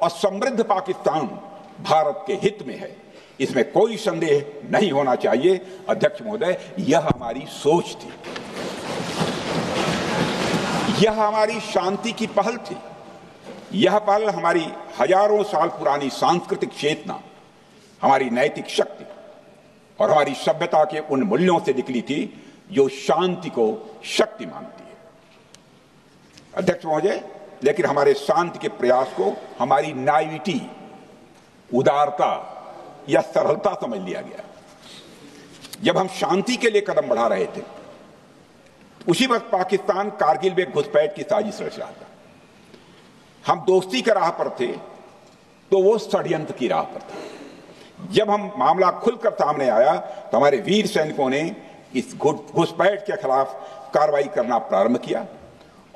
और समृद्ध पाकिस्तान भारत के हित में है, इसमें कोई संदेह नहीं होना चाहिए। अध्यक्ष महोदय, यह हमारी सोच थी, यह हमारी शांति की पहल थी। यह पहल हमारी हजारों साल पुरानी सांस्कृतिक चेतना, हमारी नैतिक शक्ति और हमारी सभ्यता के उन मूल्यों से निकली थी जो शांति को शक्ति मानती है। अध्यक्ष महोदय, लेकिन हमारे शांति के प्रयास को हमारी नाइविटी, उदारता या सरलता समझ लिया गया। जब हम शांति के लिए कदम बढ़ा रहे थे, उसी वक्त पाकिस्तान कारगिल में घुसपैठ की साजिश रच रहा था। हम दोस्ती के राह पर थे तो वो षड्यंत्र की राह पर था। जब हम मामला खुलकर सामने आया तो हमारे वीर सैनिकों ने इस घुसपैठ के खिलाफ कार्रवाई करना प्रारंभ किया,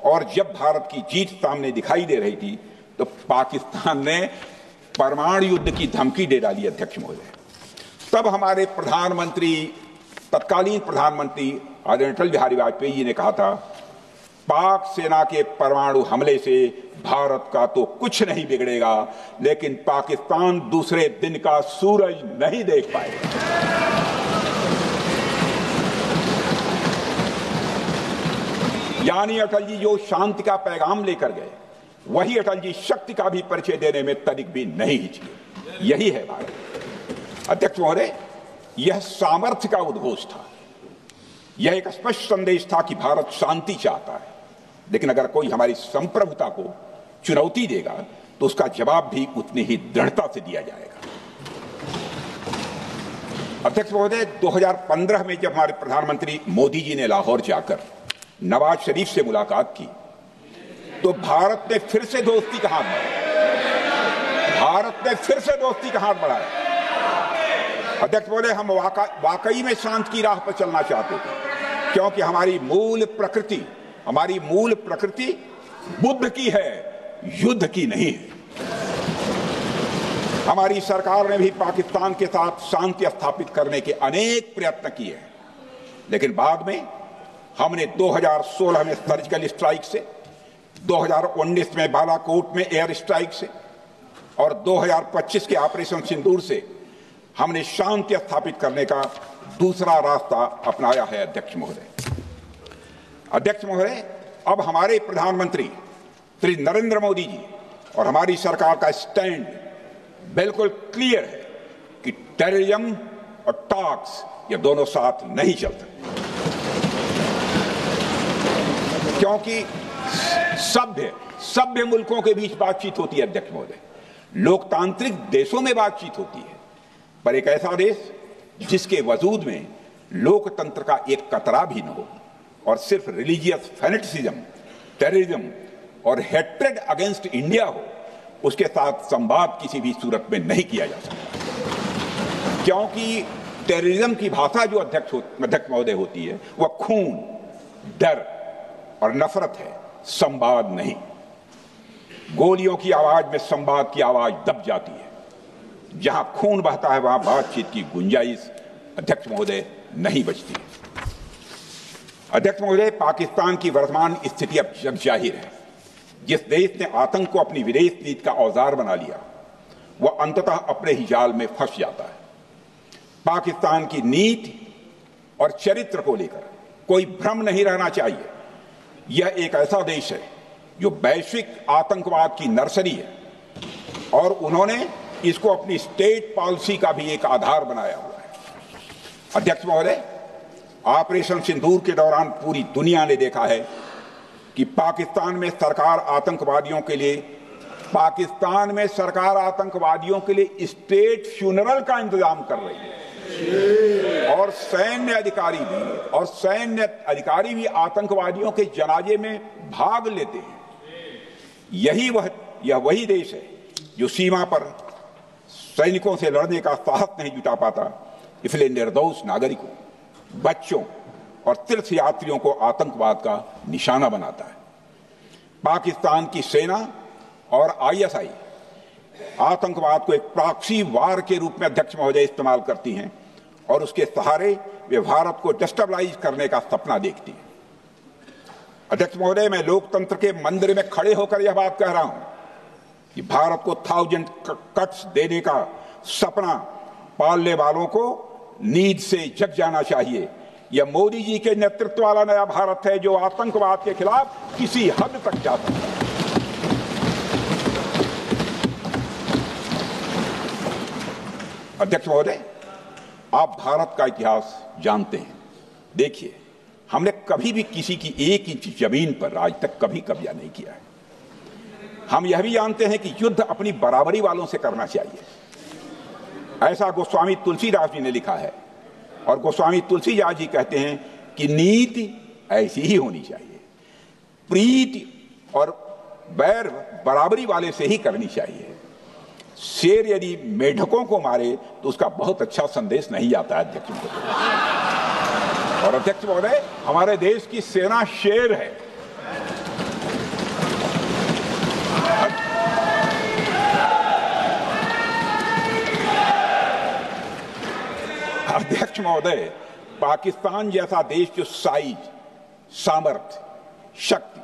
और जब भारत की जीत सामने दिखाई दे रही थी तो पाकिस्तान ने परमाणु युद्ध की धमकी दे डाली। अध्यक्ष महोदय, तब हमारे प्रधानमंत्री, तत्कालीन प्रधानमंत्री आदरणीय अटल बिहारी वाजपेयी जी ने कहा था, पाक सेना के परमाणु हमले से भारत का तो कुछ नहीं बिगड़ेगा, लेकिन पाकिस्तान दूसरे दिन का सूरज नहीं देख पाएगा। यानी अटल जी जो शांति का पैगाम लेकर गए, वही अटल जी शक्ति का भी परिचय देने में तनिक भी नहीं हिचके। यही है भारत। अध्यक्ष महोदय, यह सामर्थ्य का उद्घोष था, यह एक स्पष्ट संदेश था कि भारत शांति चाहता है, लेकिन अगर कोई हमारी संप्रभुता को चुनौती देगा तो उसका जवाब भी उतनी ही दृढ़ता से दिया जाएगा। अध्यक्ष महोदय, 2015 में जब हमारे प्रधानमंत्री मोदी जी ने लाहौर जाकर नवाज शरीफ से मुलाकात की तो भारत ने फिर से दोस्ती का हाथ बढ़ाया। भारत ने फिर से दोस्ती का हाथ बढ़ाया। अध्यक्ष महोदय, हम वाकई में शांति की राह पर चलना चाहते थे, क्योंकि हमारी मूल प्रकृति बुद्ध की है, युद्ध की नहीं है। हमारी सरकार ने भी पाकिस्तान के साथ शांति स्थापित करने के अनेक प्रयत्न किए हैं, लेकिन बाद में हमने 2016 में सर्जिकल स्ट्राइक से, 2019 में बालाकोट में एयर स्ट्राइक से और 2025 के ऑपरेशन सिंदूर से हमने शांति स्थापित करने का दूसरा रास्ता अपनाया है। अध्यक्ष महोदय, अब हमारे प्रधानमंत्री श्री नरेंद्र मोदी जी और हमारी सरकार का स्टैंड बिल्कुल क्लियर है कि टेररिज्म और टॉक्स ये दोनों साथ नहीं चलते, क्योंकि सभ्य मुल्कों के बीच बातचीत होती है। अध्यक्ष महोदय, लोकतांत्रिक देशों में बातचीत होती है, पर एक ऐसा देश जिसके वजूद में लोकतंत्र का एक कतरा भी न हो और सिर्फ रिलीजियस फैनेटिसिज्म, टेररिज्म और हेट्रेड अगेंस्ट इंडिया हो, उसके साथ संवाद किसी भी सूरत में नहीं किया जा सकता, क्योंकि टेररिज्म की भाषा जो अध्यक्ष महोदय होती है वह खून, डर और नफरत है, संवाद नहीं। गोलियों की आवाज में संवाद की आवाज दब जाती है। जहां खून बहता है वहां बातचीत की गुंजाइश अध्यक्ष महोदय नहीं बचती। अध्यक्ष महोदय, पाकिस्तान की वर्तमान स्थिति अब जग जाहिर है। जिस देश ने आतंक को अपनी विदेश नीति का औजार बना लिया, वह अंततः अपने ही जाल में फंस जाता है। पाकिस्तान की नीति और चरित्र को लेकर कोई भ्रम नहीं रहना चाहिए। यह एक ऐसा देश है जो वैश्विक आतंकवाद की नर्सरी है, और उन्होंने इसको अपनी स्टेट पॉलिसी का भी एक आधार बनाया हुआ है। अध्यक्ष महोदय, ऑपरेशन सिंदूर के दौरान पूरी दुनिया ने देखा है कि पाकिस्तान में सरकार आतंकवादियों के लिए स्टेट फ्यूनरल का इंतजाम कर रही है, और सैन्य अधिकारी भी आतंकवादियों के जनाजे में भाग लेते हैं। यह वही देश है जो सीमा पर सैनिकों से लड़ने का साहस नहीं जुटा पाता, इसलिए निर्दोष नागरिकों, बच्चों और तीर्थयात्रियों को आतंकवाद का निशाना बनाता है। पाकिस्तान की सेना और आईएसआई आतंकवाद को एक प्रॉक्सी वार के रूप में अध्यक्ष महोदय इस्तेमाल करती हैं, और उसके सहारे वे भारत को डिस्टेबलाइज करने का सपना देखती है। अध्यक्ष महोदय, मैं लोकतंत्र के मंदिर में खड़े होकर यह बात कह रहा हूं कि भारत को 1000 कट्स देने का सपना पालने वालों को नींद से जग जाना चाहिए। यह मोदी जी के नेतृत्व वाला नया भारत है जो आतंकवाद के खिलाफ किसी हद तक जा सकता है। अध्यक्ष महोदय, आप भारत का इतिहास जानते हैं। देखिए, हमने कभी भी किसी की 1 इंच जमीन पर आज तक कभी कब्जा नहीं किया है। हम यह भी जानते हैं कि युद्ध अपनी बराबरी वालों से करना चाहिए। ऐसा गोस्वामी तुलसीदास जी ने लिखा है, और गोस्वामी तुलसीदास जी कहते हैं कि नीति ऐसी ही होनी चाहिए, प्रीति और बैर बराबरी वाले से ही करनी चाहिए। शेर यदि मेढकों को मारे तो उसका बहुत अच्छा संदेश नहीं आता है अध्यक्ष महोदय। और अध्यक्ष महोदय, हमारे देश की सेना शेर है। अध्यक्ष महोदय, पाकिस्तान जैसा देश जो साइज, सामर्थ्य, शक्ति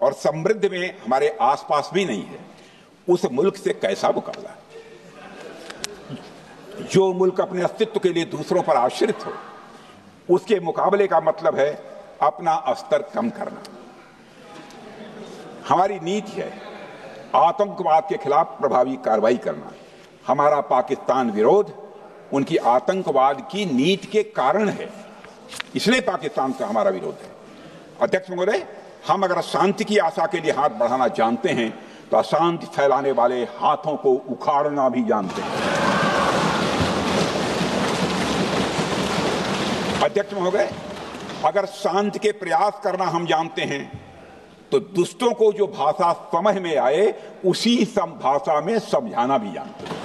और समृद्धि में हमारे आसपास भी नहीं है, उस मुल्क से कैसा मुकाबला? जो मुल्क अपने अस्तित्व के लिए दूसरों पर आश्रित हो, उसके मुकाबले का मतलब है अपना स्तर कम करना। हमारी नीति है आतंकवाद के खिलाफ प्रभावी कार्रवाई करना। हमारा पाकिस्तान विरोध उनकी आतंकवाद की नीति के कारण है, इसलिए पाकिस्तान का हमारा विरोध है। अध्यक्ष महोदय, हम अगर शांति की आशा के लिए हाथ बढ़ाना जानते हैं तो अशांति फैलाने वाले हाथों को उखाड़ना भी जानते हैं। अध्यक्ष महोदय, अगर शांति के प्रयास करना हम जानते हैं तो दुष्टों को जो भाषा समझ में आए उसी भाषा में समझाना भी जानते हैं।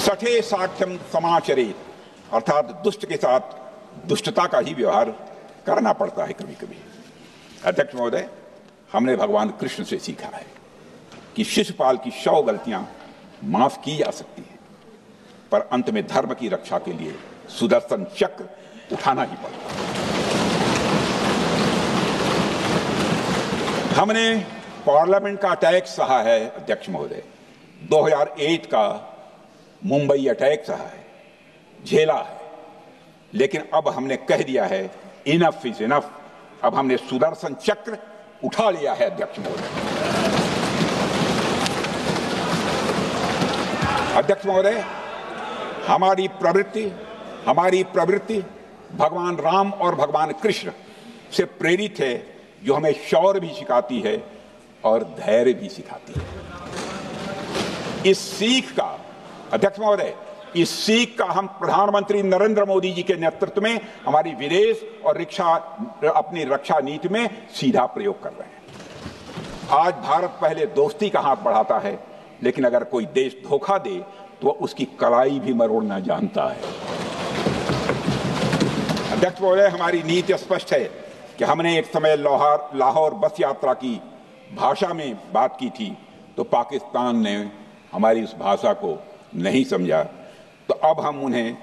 सठे साक्ष्यम समाचरित, अर्थात दुष्ट के साथ दुष्टता का ही व्यवहार करना पड़ता है कभी कभी। अध्यक्ष महोदय, हमने भगवान कृष्ण से सीखा है कि शिशुपाल की 100 गलतियां माफ की जा सकती हैं, पर अंत में धर्म की रक्षा के लिए सुदर्शन चक्र उठाना ही पड़ता है। हमने पार्लियामेंट का अटैक सहा है अध्यक्ष महोदय, 2008 का मुंबई अटैक सहा है, झेला है, लेकिन अब हमने कह दिया है इनफ इज इनफ। अब हमने सुदर्शन चक्र उठा लिया है अध्यक्ष महोदय। अध्यक्ष महोदय, हमारी प्रवृत्ति भगवान राम और भगवान कृष्ण से प्रेरित है, जो हमें शौर्य भी सिखाती है और धैर्य भी सिखाती है। इस सीख का अध्यक्ष महोदय, इस सीख का हम प्रधानमंत्री नरेंद्र मोदी जी के नेतृत्व में हमारी विदेश और अपनी रक्षा नीति में सीधा प्रयोग कर रहे हैं। आज भारत पहले दोस्ती का हाथ बढ़ाता है, लेकिन अगर कोई देश धोखा दे तो उसकी कलाई भी मरोड़ना जानता है। अध्यक्ष महोदय, हमारी नीति स्पष्ट है कि हमने एक समय लाहौर बस यात्रा की भाषा में बात की थी, तो पाकिस्तान ने हमारी उस भाषा को नहीं समझा, तो अब हम उन्हें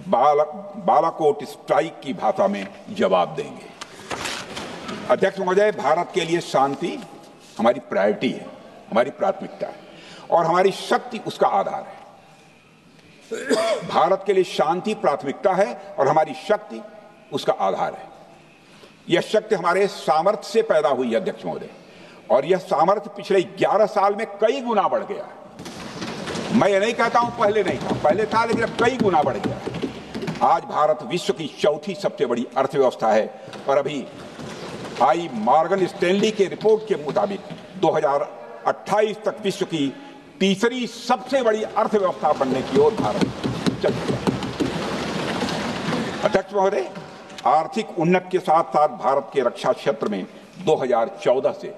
बालाकोट स्ट्राइक की भाषा में जवाब देंगे। अध्यक्ष महोदय, भारत के लिए शांति हमारी प्रायोरिटी है, हमारी प्राथमिकता है और हमारी शक्ति उसका आधार है। भारत के लिए शांति प्राथमिकता है और हमारी शक्ति उसका आधार है। यह शक्ति हमारे सामर्थ्य से पैदा हुई है अध्यक्ष महोदय, और यह सामर्थ्य पिछले 11 साल में कई गुना बढ़ गया है। मैं ये नहीं कहता हूं पहले नहीं था, पहले था, लेकिन अब कई गुना बढ़ गया। आज भारत विश्व की चौथी सबसे बड़ी अर्थव्यवस्था है और अभी आई मॉर्गन स्टैनली के रिपोर्ट के मुताबिक 2028 तक विश्व की तीसरी सबसे बड़ी अर्थव्यवस्था बनने की ओर भारत चल रहा है। अध्यक्ष महोदय, आर्थिक उन्नति के साथ साथ भारत के रक्षा क्षेत्र में 2014 से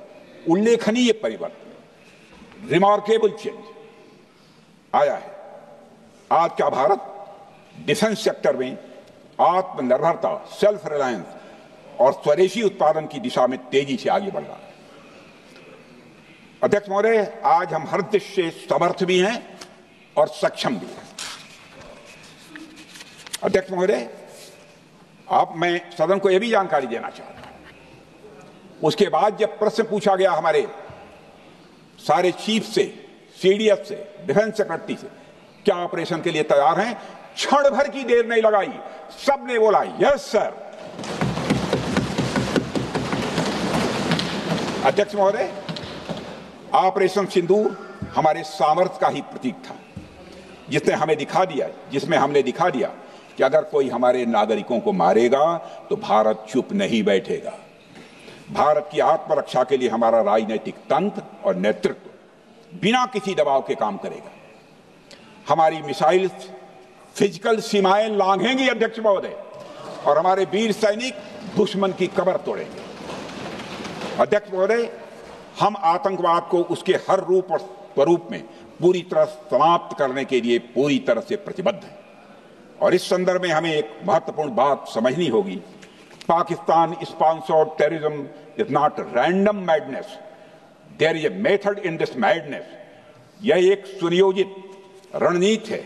उल्लेखनीय परिवर्तन, रिमार्केबल चेंज आया है। आज का भारत डिफेंस सेक्टर में आत्मनिर्भरता, सेल्फ रिलायंस और स्वदेशी उत्पादन की दिशा में तेजी से आगे बढ़ रहा है। अध्यक्ष महोदय, आज हम हर दृष्टि से समर्थ भी हैं और सक्षम भी हैं। अध्यक्ष महोदय, मैं सदन को यह भी जानकारी देना चाहता हूं, उसके बाद जब प्रश्न पूछा गया हमारे सारे चीफ से, सीडीएफ से, डिफेंस सेक्रेटरी से, क्या ऑपरेशन के लिए तैयार हैं, क्षण भर की देर नहीं लगाई, सबने बोला यस सर। अध्यक्ष महोदय, ऑपरेशन सिंदूर हमारे सामर्थ्य का ही प्रतीक था, जिसमें हमने दिखा दिया कि अगर कोई हमारे नागरिकों को मारेगा तो भारत चुप नहीं बैठेगा। भारत की आत्मरक्षा के लिए हमारा राजनीतिक तंत्र और नेतृत्व बिना किसी दबाव के काम करेगा। हमारी मिसाइल फिजिकल सीमाएं लांघेंगी अध्यक्ष महोदय, और हमारे वीर सैनिक दुश्मन की कमर तोड़ेंगे। अध्यक्ष महोदय, हम आतंकवाद को उसके हर रूप और स्वरूप में पूरी तरह समाप्त करने के लिए पूरी तरह से प्रतिबद्ध है। और इस संदर्भ में हमें एक महत्वपूर्ण बात समझनी होगी, Pakistan sponsored terrorism is not random madness, there is a method in this madness. यह एक सुनियोजित रणनीति है,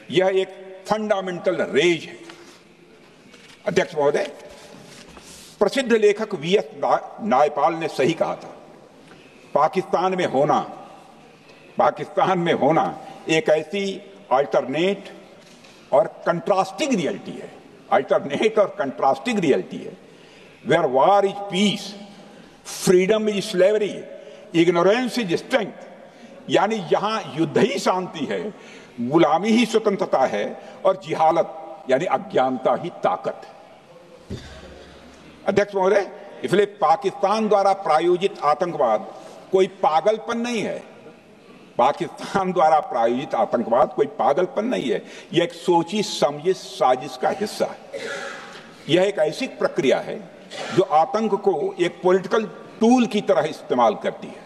यह एक फंडामेंटल रेज है। अध्यक्ष महोदय, प्रसिद्ध लेखक वीएस नायपाल ने सही कहा था, पाकिस्तान में होना एक ऐसी अल्टरनेट और कंट्रास्टिंग रियलिटी है, where war is peace, freedom is slavery, ignorance is strength. यानी यहां युद्ध ही शांति है, गुलामी ही स्वतंत्रता है और जिहालत यानी अज्ञानता ही ताकत है। अध्यक्ष महोदय, इसलिए पाकिस्तान द्वारा प्रायोजित आतंकवाद कोई पागलपन नहीं है, पाकिस्तान द्वारा प्रायोजित आतंकवाद कोई पागलपन नहीं है, यह एक सोची समझी साजिश का हिस्सा है। यह एक ऐसी प्रक्रिया है जो आतंक को एक पॉलिटिकल टूल की तरह इस्तेमाल करती है।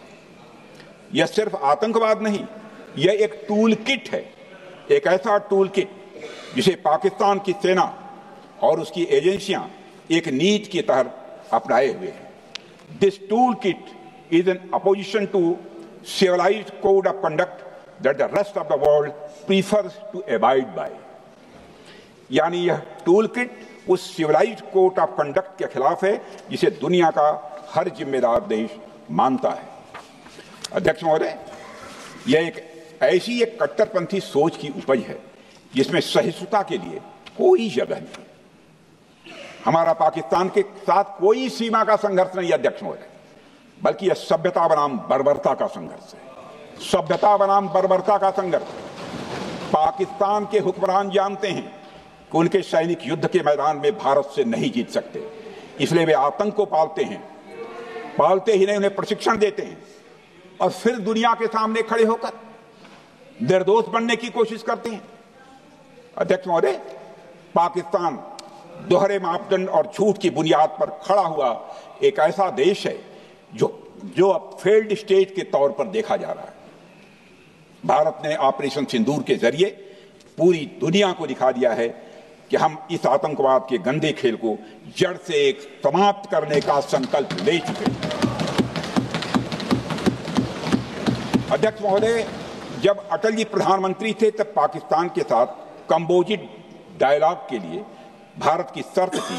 यह सिर्फ आतंकवाद नहीं, यह एक टूल किट है, एक ऐसा टूल किट जिसे पाकिस्तान की सेना और उसकी एजेंसियां एक नीति की तरह अपनाए हुए हैं। This tool kit is in opposition to civilized code of conduct that the rest of the world prefers to abide by। यानी यह टूल किट उस सिविलाइज्ड कोड ऑफ कंडक्ट के खिलाफ है जिसे दुनिया का हर जिम्मेदार देश मानता है। अध्यक्ष महोदय, यह एक कट्टरपंथी सोच की उपज है जिसमें सहिष्णुता के लिए कोई जगह नहीं। हमारा पाकिस्तान के साथ कोई सीमा का संघर्ष नहीं है अध्यक्ष महोदय, बल्कि यह सभ्यता बनाम बर्बरता का संघर्ष है, सभ्यता बनाम बर्बरता का संघर्ष। पाकिस्तान के हुक्मरान जानते हैं कि उनके सैनिक युद्ध के मैदान में भारत से नहीं जीत सकते, इसलिए वे आतंक को पालते हैं, पालते ही नहीं उन्हें प्रशिक्षण देते हैं और फिर दुनिया के सामने खड़े होकर निर्दोष बनने की कोशिश करते हैं। अध्यक्ष महोदय, पाकिस्तान दोहरे मापदंड और झूठ की बुनियाद पर खड़ा हुआ एक ऐसा देश है जो अब फेल्ड स्टेट के तौर पर देखा जा रहा है। भारत ने ऑपरेशन सिंदूर के जरिए पूरी दुनिया को दिखा दिया है कि हम इस आतंकवाद के गंदे खेल को जड़ से एक समाप्त करने का संकल्प ले चुके हैं। अध्यक्ष महोदय, जब अटल जी प्रधानमंत्री थे तब पाकिस्तान के साथ कंबोजिट डायलॉग के लिए भारत की शर्त थी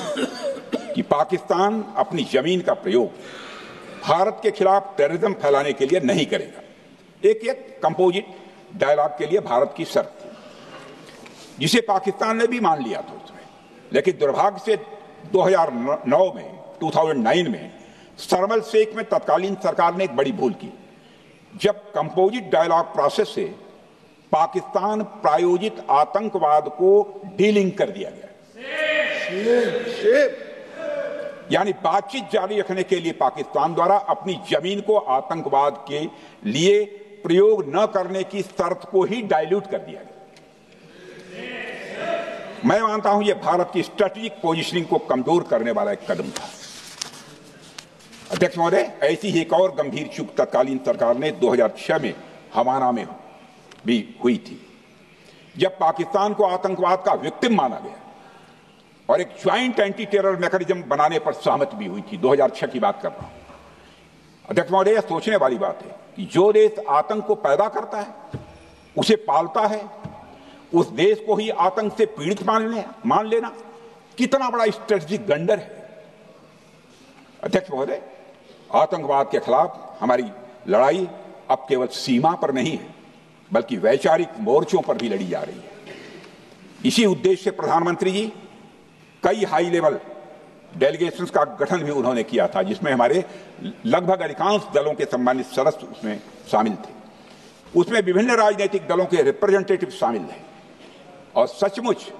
कि पाकिस्तान अपनी जमीन का प्रयोग भारत के खिलाफ टेररिज्म फैलाने के लिए नहीं करेगा। एक कंपोजिट डायलॉग के लिए भारत की शर्त थी, जिसे पाकिस्तान ने भी मान लिया था उसमें। लेकिन दुर्भाग्य से 2009 में शर्म शेख में तत्कालीन सरकार ने एक बड़ी भूल की, जब कंपोजिट डायलॉग प्रोसेस से पाकिस्तान प्रायोजित आतंकवाद को डीलिंक कर दिया गया। यानी बातचीत जारी रखने के लिए पाकिस्तान द्वारा अपनी जमीन को आतंकवाद के लिए प्रयोग न करने की शर्त को ही डाइल्यूट कर दिया गया। मैं मानता हूं यह भारत की स्ट्रेटेजिक पोजीशनिंग को कमजोर करने वाला एक कदम था। अध्यक्ष महोदय, ऐसी ही एक और गंभीर चूक तत्कालीन सरकार ने 2006 में हमारा में भी हुई थी, जब पाकिस्तान को आतंकवाद का विक्टिम माना गया और एक ज्वाइंट एंटी टेरर मैकेनिज्म बनाने पर सहमति भी हुई थी। 2006 की बात कर रहा हूं। अध्यक्ष महोदय, यह सोचने वाली बात है कि जो देश आतंक को पैदा करता है, उसे पालता है, उस देश को ही आतंक से पीड़ित मान लेना कितना बड़ा स्ट्रेटेजिक ब्लंडर है। अध्यक्ष महोदय, आतंकवाद के खिलाफ हमारी लड़ाई अब केवल सीमा पर नहीं है, बल्कि वैचारिक मोर्चों पर भी लड़ी जा रही है। इसी उद्देश्य से प्रधानमंत्री जी कई हाई लेवल डेलीगेशंस का गठन भी उन्होंने किया था, जिसमें हमारे लगभग अधिकांश दलों के सम्मानित सदस्य उसमें शामिल थे। उसमें विभिन्न राजनीतिक दलों के रिप्रेजेंटेटिव शामिल थे और सचमुच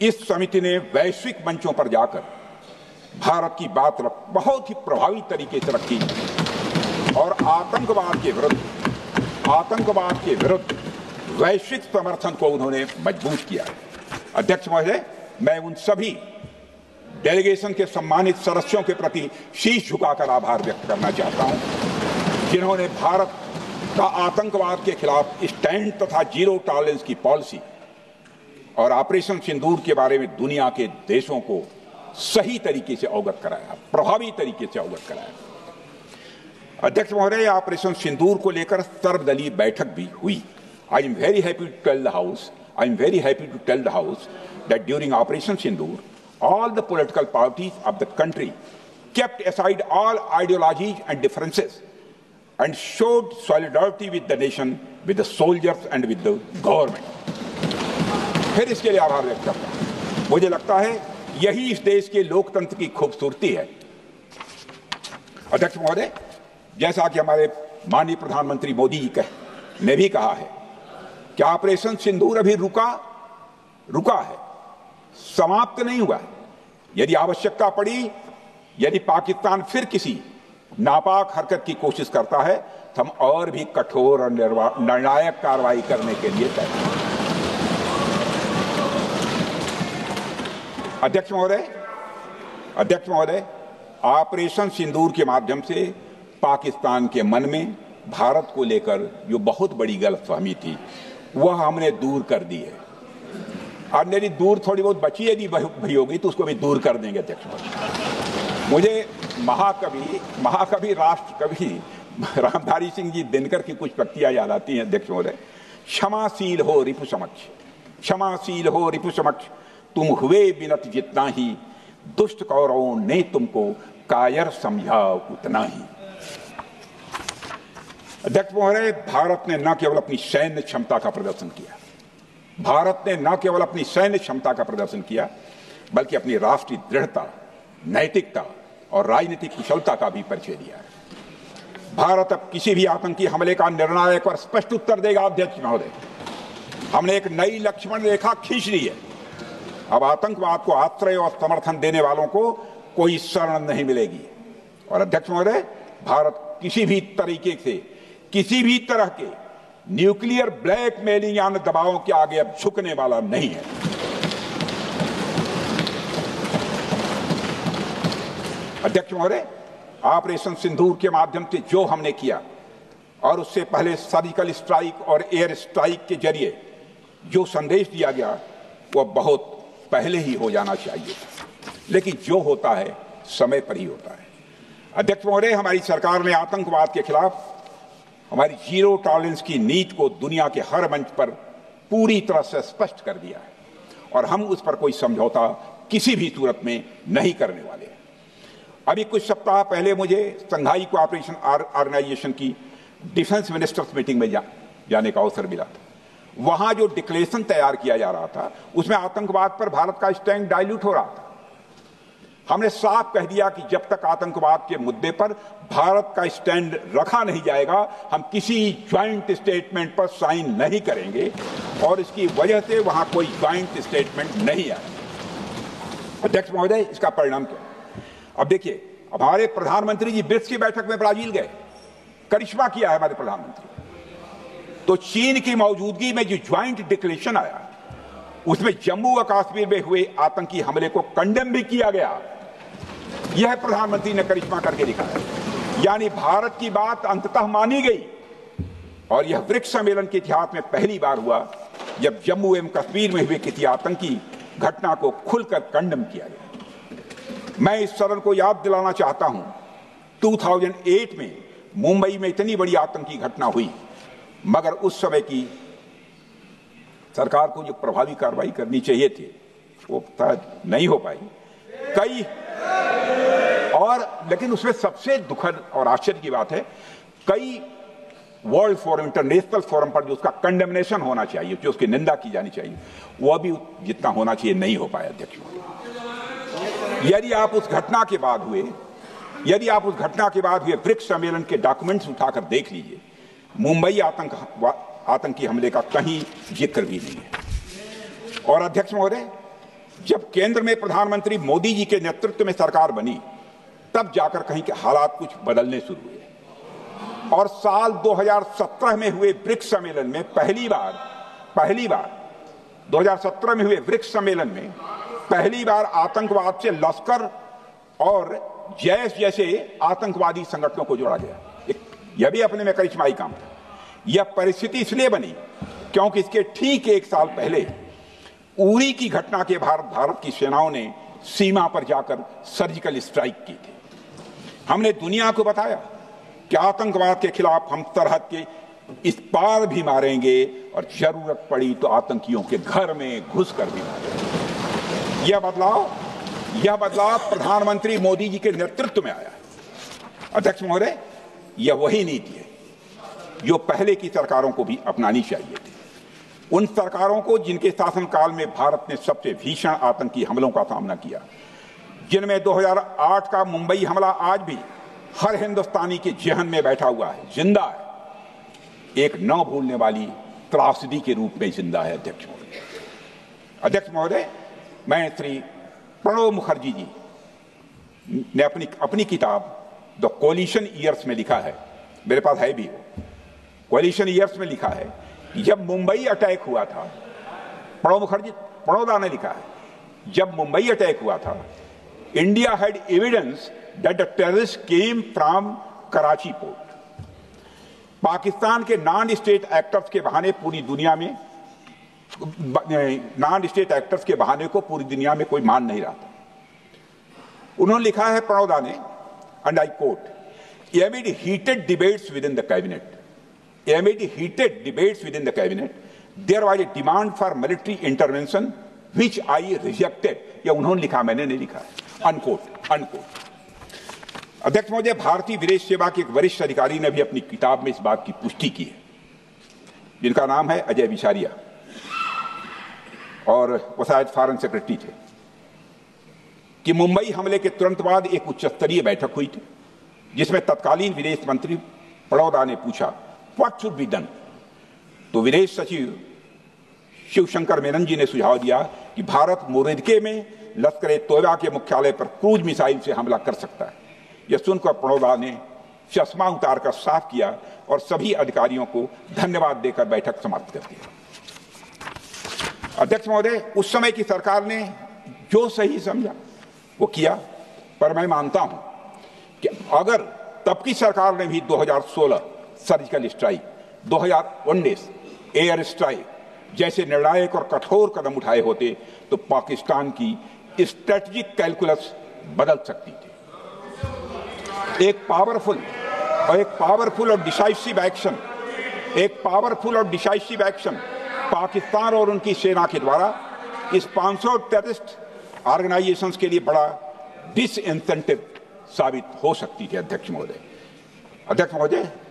इस समिति ने वैश्विक मंचों पर जाकर भारत की बात बहुत ही प्रभावी तरीके से रखी और आतंकवाद के विरुद्ध वैश्विक समर्थन को उन्होंने मजबूत किया। अध्यक्ष महोदय, मैं उन सभी डेलीगेशन के सम्मानित सदस्यों के प्रति शीश झुकाकर आभार व्यक्त करना चाहता हूं, जिन्होंने भारत का आतंकवाद के खिलाफ स्टैंड तथा जीरो टॉलरेंस की पॉलिसी और ऑपरेशन सिंदूर के बारे में दुनिया के देशों को सही तरीके से अवगत कराया, प्रभावी तरीके से अवगत कराया। अध्यक्ष महोदय, ऑपरेशन सिंदूर को लेकर सर्वदलीय बैठक भी हुई। I am very happy to tell the house that during Operation Sindoor, all the political parties of the country kept aside all ideologies and differences and showed solidarity with the nation, with the soldiers and with the government. फिर इसके लिए आभार व्यक्त करता हूं। मुझे लगता है यही इस देश के लोकतंत्र की खूबसूरती है। अध्यक्ष महोदय, जैसा कि हमारे माननीय प्रधानमंत्री मोदी जी ने भी कहा है कि ऑपरेशन सिंदूर अभी रुका है, समाप्त नहीं हुआ है। यदि आवश्यकता पड़ी, यदि पाकिस्तान फिर किसी नापाक हरकत की कोशिश करता है तो हम और भी कठोर और निर्णायक कार्रवाई करने के लिए तैयार हैं। अध्यक्ष महोदय, ऑपरेशन सिंदूर के माध्यम से पाकिस्तान के मन में भारत को लेकर जो बहुत बड़ी गलतफहमी थी वह हमने दूर कर दी है। और मेरी दूर थोड़ी बहुत बची, यदि भई होगी तो उसको भी दूर कर देंगे। अध्यक्ष महोदय, मुझे महाकवि राष्ट्र कवि रामधारी सिंह जी दिनकर की कुछ पंक्तियां याद आती हैं। अध्यक्ष महोदय, क्षमाशील हो रिपु समक्ष, तुम हुए विनत जितना ही, दुष्ट कौरवों ने तुमको कायर समझा उतना ही। अध्यक्ष महोदय, भारत ने न केवल अपनी सैन्य क्षमता का प्रदर्शन किया, बल्कि अपनी राष्ट्रीय दृढ़ता, नैतिकता और राजनीतिक कुशलता का भी परिचय दिया है। भारत अब किसी भी आतंकी हमले का निर्णायक और स्पष्ट उत्तर देगा। अध्यक्ष महोदय, हमने एक नई लक्ष्मण रेखा खींच ली है। अब आतंकवाद को आश्रय और समर्थन देने वालों को कोई शरण नहीं मिलेगी। और अध्यक्ष महोदय, भारत किसी भी तरह के न्यूक्लियर ब्लैकमेलिंग या दबावों के आगे अब झुकने वाला नहीं है। अध्यक्ष महोदय, ऑपरेशन सिंदूर के माध्यम से जो हमने किया और उससे पहले सर्जिकल स्ट्राइक और एयर स्ट्राइक के जरिए जो संदेश दिया गया वह बहुत पहले ही हो जाना चाहिए, लेकिन जो होता है समय पर ही होता है। अध्यक्ष महोदय, हमारी सरकार ने आतंकवाद के खिलाफ हमारी जीरो टॉलरेंस की नीति को दुनिया के हर मंच पर पूरी तरह से स्पष्ट कर दिया है और हम उस पर कोई समझौता किसी भी सूरत में नहीं करने वाले हैं। अभी कुछ सप्ताह पहले मुझे संघाई कोऑपरेशन ऑर्गेनाइजेशन की डिफेंस मिनिस्टर्स मीटिंग में जाने का अवसर मिला था। वहां जो डिक्लेरेशन तैयार किया जा रहा था उसमें आतंकवाद पर भारत का स्टैंड डाइल्यूट हो रहा था। हमने साफ कह दिया कि जब तक आतंकवाद के मुद्दे पर भारत का स्टैंड रखा नहीं जाएगा, हम किसी ज्वाइंट स्टेटमेंट पर साइन नहीं करेंगे और इसकी वजह से वहां कोई ज्वाइंट स्टेटमेंट नहीं आया। अध्यक्ष महोदय, इसका परिणाम क्या? अब देखिए, हमारे प्रधानमंत्री जी ब्रिक्स की बैठक में ब्राजील गए, करिश्मा किया है हमारे प्रधानमंत्री। तो चीन की मौजूदगी में जो ज्वाइंट डिक्लेरेशन आया उसमें जम्मू और कश्मीर में हुए आतंकी हमले को कंडेम भी किया गया। यह प्रधानमंत्री ने करिश्मा करके दिखाया, यानी भारत की बात अंततः मानी गई। और यह ब्रिक्स सम्मेलन के इतिहास में पहली बार हुआ जब जम्मू एवं कश्मीर में हुए किसी आतंकी घटना को खुलकर कंडेम किया गया। मैं इस सदन को याद दिलाना चाहता हूं, 2008 में मुंबई में इतनी बड़ी आतंकी घटना हुई, मगर उस समय की सरकार को जो प्रभावी कार्रवाई करनी चाहिए थी वो शायद नहीं हो पाई लेकिन उसमें सबसे दुखद और आश्चर्य की बात है, कई वर्ल्ड फोरम, इंटरनेशनल फोरम पर जो उसका कंडेमनेशन होना चाहिए, जो उसकी निंदा की जानी चाहिए, वह भी जितना होना चाहिए नहीं हो पाया। अध्यक्ष, यदि आप उस घटना के बाद हुए ब्रिक्स सम्मेलन के डॉक्यूमेंट्स उठाकर देख लीजिए, मुंबई आतंकी हमले का कहीं जिक्र भी नहीं है। और अध्यक्ष महोदय, जब केंद्र में प्रधानमंत्री मोदी जी के नेतृत्व में सरकार बनी, तब जाकर कहीं के हालात कुछ बदलने शुरू हुए और साल 2017 में हुए ब्रिक्स सम्मेलन में पहली बार 2017 में हुए ब्रिक्स सम्मेलन में पहली बार आतंकवाद से लश्कर और जैश जैसे आतंकवादी संगठनों को जोड़ा गया। यह भी अपने में करिश्माई काम था। यह परिस्थिति इसलिए बनी क्योंकि इसके ठीक एक साल पहले उरी की घटना के भारत की सेनाओं ने सीमा पर जाकर सर्जिकल स्ट्राइक की थी। हमने दुनिया को बताया कि आतंकवाद के खिलाफ हम सरहद के इस पार भी मारेंगे और जरूरत पड़ी तो आतंकियों के घर में घुसकर भी मारेंगे। यह बदलाव प्रधानमंत्री मोदी जी के नेतृत्व में आया है। अध्यक्ष महोदय, यह वही नीति है जो पहले की सरकारों को भी अपनानी चाहिए थी। उन सरकारों को जिनके शासनकाल में भारत ने सबसे भीषण आतंकी हमलों का सामना किया, जिनमें 2008 का मुंबई हमला आज भी हर हिंदुस्तानी के जेहन में बैठा हुआ है, जिंदा है, एक न भूलने वाली त्रासदी के रूप में जिंदा है। अध्यक्ष महोदय, मैं श्री प्रणब मुखर्जी जी ने अपनी किताब द कोलिशन ईयर्स में लिखा है, मेरे पास है भी, कोलिशन ईयर्स में लिखा है कि जब मुंबई अटैक हुआ था, प्रणोदा ने लिखा है, जब मुंबई अटैक हुआ था, India had evidence that the terrorist came from Karachi port. Pakistan के नॉन स्टेट एक्टर्स के बहाने पूरी दुनिया में को पूरी दुनिया में कोई मान नहीं रहा था। उन्होंने लिखा है प्रणोदा ने, and I quote, amid heated debates within the cabinet, there was a demand for military intervention which I rejected। यह उन्होंने लिखा, मैंने नहीं लिखा है, अनकोट। अध्यक्ष महोदय, भारतीय विदेश सेवा के एक वरिष्ठ अधिकारी ने भी अपनी किताब में इस बात की पुष्टि की है, जिनका नाम है अजय विसारिया, और वो शायद फॉरेन सेक्रेटरी थे, कि मुंबई हमले के तुरंत बाद एक उच्च स्तरीय बैठक हुई थी जिसमें तत्कालीन विदेश मंत्री प्रणोदा ने पूछा व्हाट शुड बी डन। तो विदेश सचिव शिवशंकर मेनन जी ने सुझाव दिया कि भारत मोरदके में लश्कर तोयबा के मुख्यालय पर क्रूज मिसाइल से हमला कर सकता है। यह सुनकर प्रणोदा ने चश्मा उतारकर साफ किया और सभी अधिकारियों को धन्यवाद देकर बैठक समाप्त कर दिया। अध्यक्ष महोदय, उस समय की सरकार ने जो सही समझा वो किया, पर मैं मानता हूं कि अगर तब की सरकार ने भी 2016 सर्जिकल स्ट्राइक, 2019 एयर स्ट्राइक जैसे निर्णायक और कठोर कदम उठाए होते तो पाकिस्तान की स्ट्रेटेजिक कैलकुलस बदल सकती थी। एक पावरफुल और डिसाइसिव एक्शन पाकिस्तान और उनकी सेना के द्वारा इस 500 टेररिस्ट ऑर्गेनाइजेशंस के लिए बड़ा डिसइंसेंटिव साबित हो सकती थी। अध्यक्ष महोदय,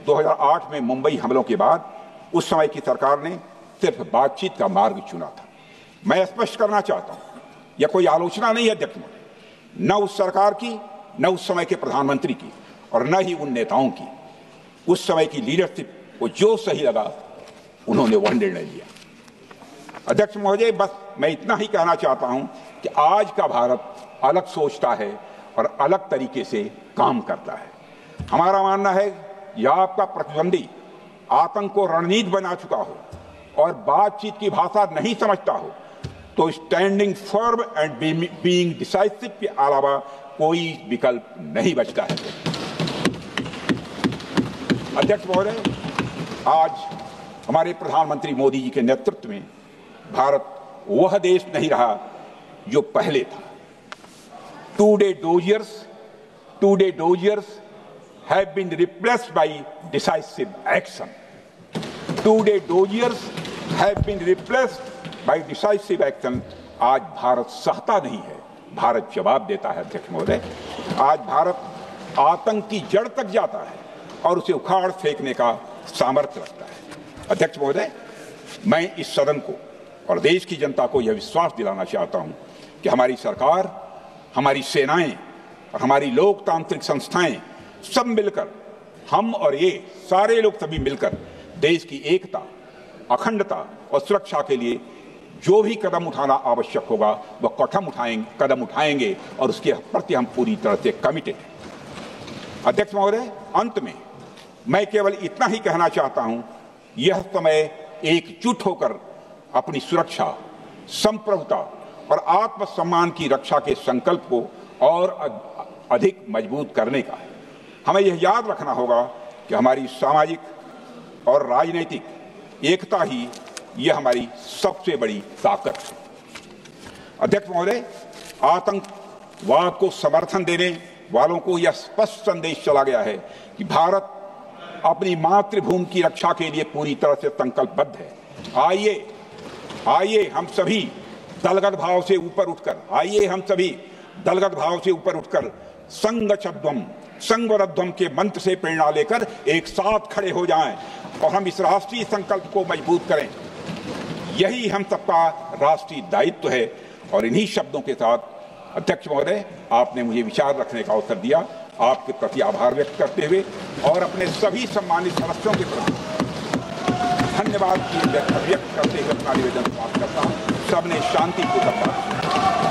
2008 में मुंबई हमलों के बाद उस समय की सरकार ने सिर्फ बातचीत का मार्ग चुना था। मैं स्पष्ट करना चाहता हूं, यह कोई आलोचना नहीं है अध्यक्ष महोदय, न उस सरकार की, न उस समय के प्रधानमंत्री की, और न ही उन नेताओं की। उस समय की लीडरशिप को जो सही लगा उन्होंने वह निर्णय लिया। अध्यक्ष महोदय, बस मैं इतना ही कहना चाहता हूं कि आज का भारत अलग सोचता है और अलग तरीके से काम करता है। हमारा मानना है यह आपका प्रतिद्वंदी आतंक को रणनीति बना चुका हो और बातचीत की भाषा नहीं समझता हो तो standing firm and being decisive के अलावा कोई विकल्प नहीं बचता है। अध्यक्ष महोदय, आज हमारे प्रधानमंत्री मोदी जी के नेतृत्व में भारत वह देश नहीं रहा जो पहले था। Two-day doziers have been replaced by decisive action. Two-day doziers have been replaced by decisive action. आज भारत सहता नहीं है, भारत जवाब देता है। अध्यक्ष महोदय, आज भारत आतंक की जड़ तक जाता है और उसे उखाड़ फेंकने का सामर्थ्य रखता है। अध्यक्ष महोदय, मैं इस सदन को और देश की जनता को यह विश्वास दिलाना चाहता हूं कि हमारी सरकार, हमारी सेनाएं और हमारी लोकतांत्रिक संस्थाएं सब मिलकर, हम और ये सारे लोग सभी मिलकर देश की एकता, अखंडता और सुरक्षा के लिए जो भी कदम उठाना आवश्यक होगा वह कदम उठाएंगे और उसके प्रति हम पूरी तरह से कमिटेड हैं। अध्यक्ष महोदय, अंत में मैं केवल इतना ही कहना चाहता हूं, यह समय एकजुट होकर अपनी सुरक्षा, संप्रभुता और आत्मसम्मान की रक्षा के संकल्प को और अधिक मजबूत करने का है। हमें यह याद रखना होगा कि हमारी सामाजिक, और राजनीतिक एकता ही यह हमारी सबसे बड़ी ताकत है। अध्यक्ष महोदय, आतंकवाद को समर्थन देने वालों को यह स्पष्ट संदेश चला गया है कि भारत अपनी मातृभूमि की रक्षा के लिए पूरी तरह से संकल्पबद्ध है। आइए हम सभी दलगत भाव से ऊपर उठकर संगच्छध्वम संगवरध्वम के मंत्र से प्रेरणा लेकर एक साथ खड़े हो जाएं और हम इस राष्ट्रीय संकल्प को मजबूत करें। यही हम सबका राष्ट्रीय दायित्व है। और इन्हीं शब्दों के साथ अध्यक्ष महोदय, आपने मुझे विचार रखने का अवसर दिया। आपके प्रति आभार व्यक्त करते हुए और अपने सभी सम्मानित सदस्यों के प्रति धन्यवाद व्यक्त करते हुए अपना निवेदन समाप्त करता हूँ। सबने शांतिपूर्वक बात की।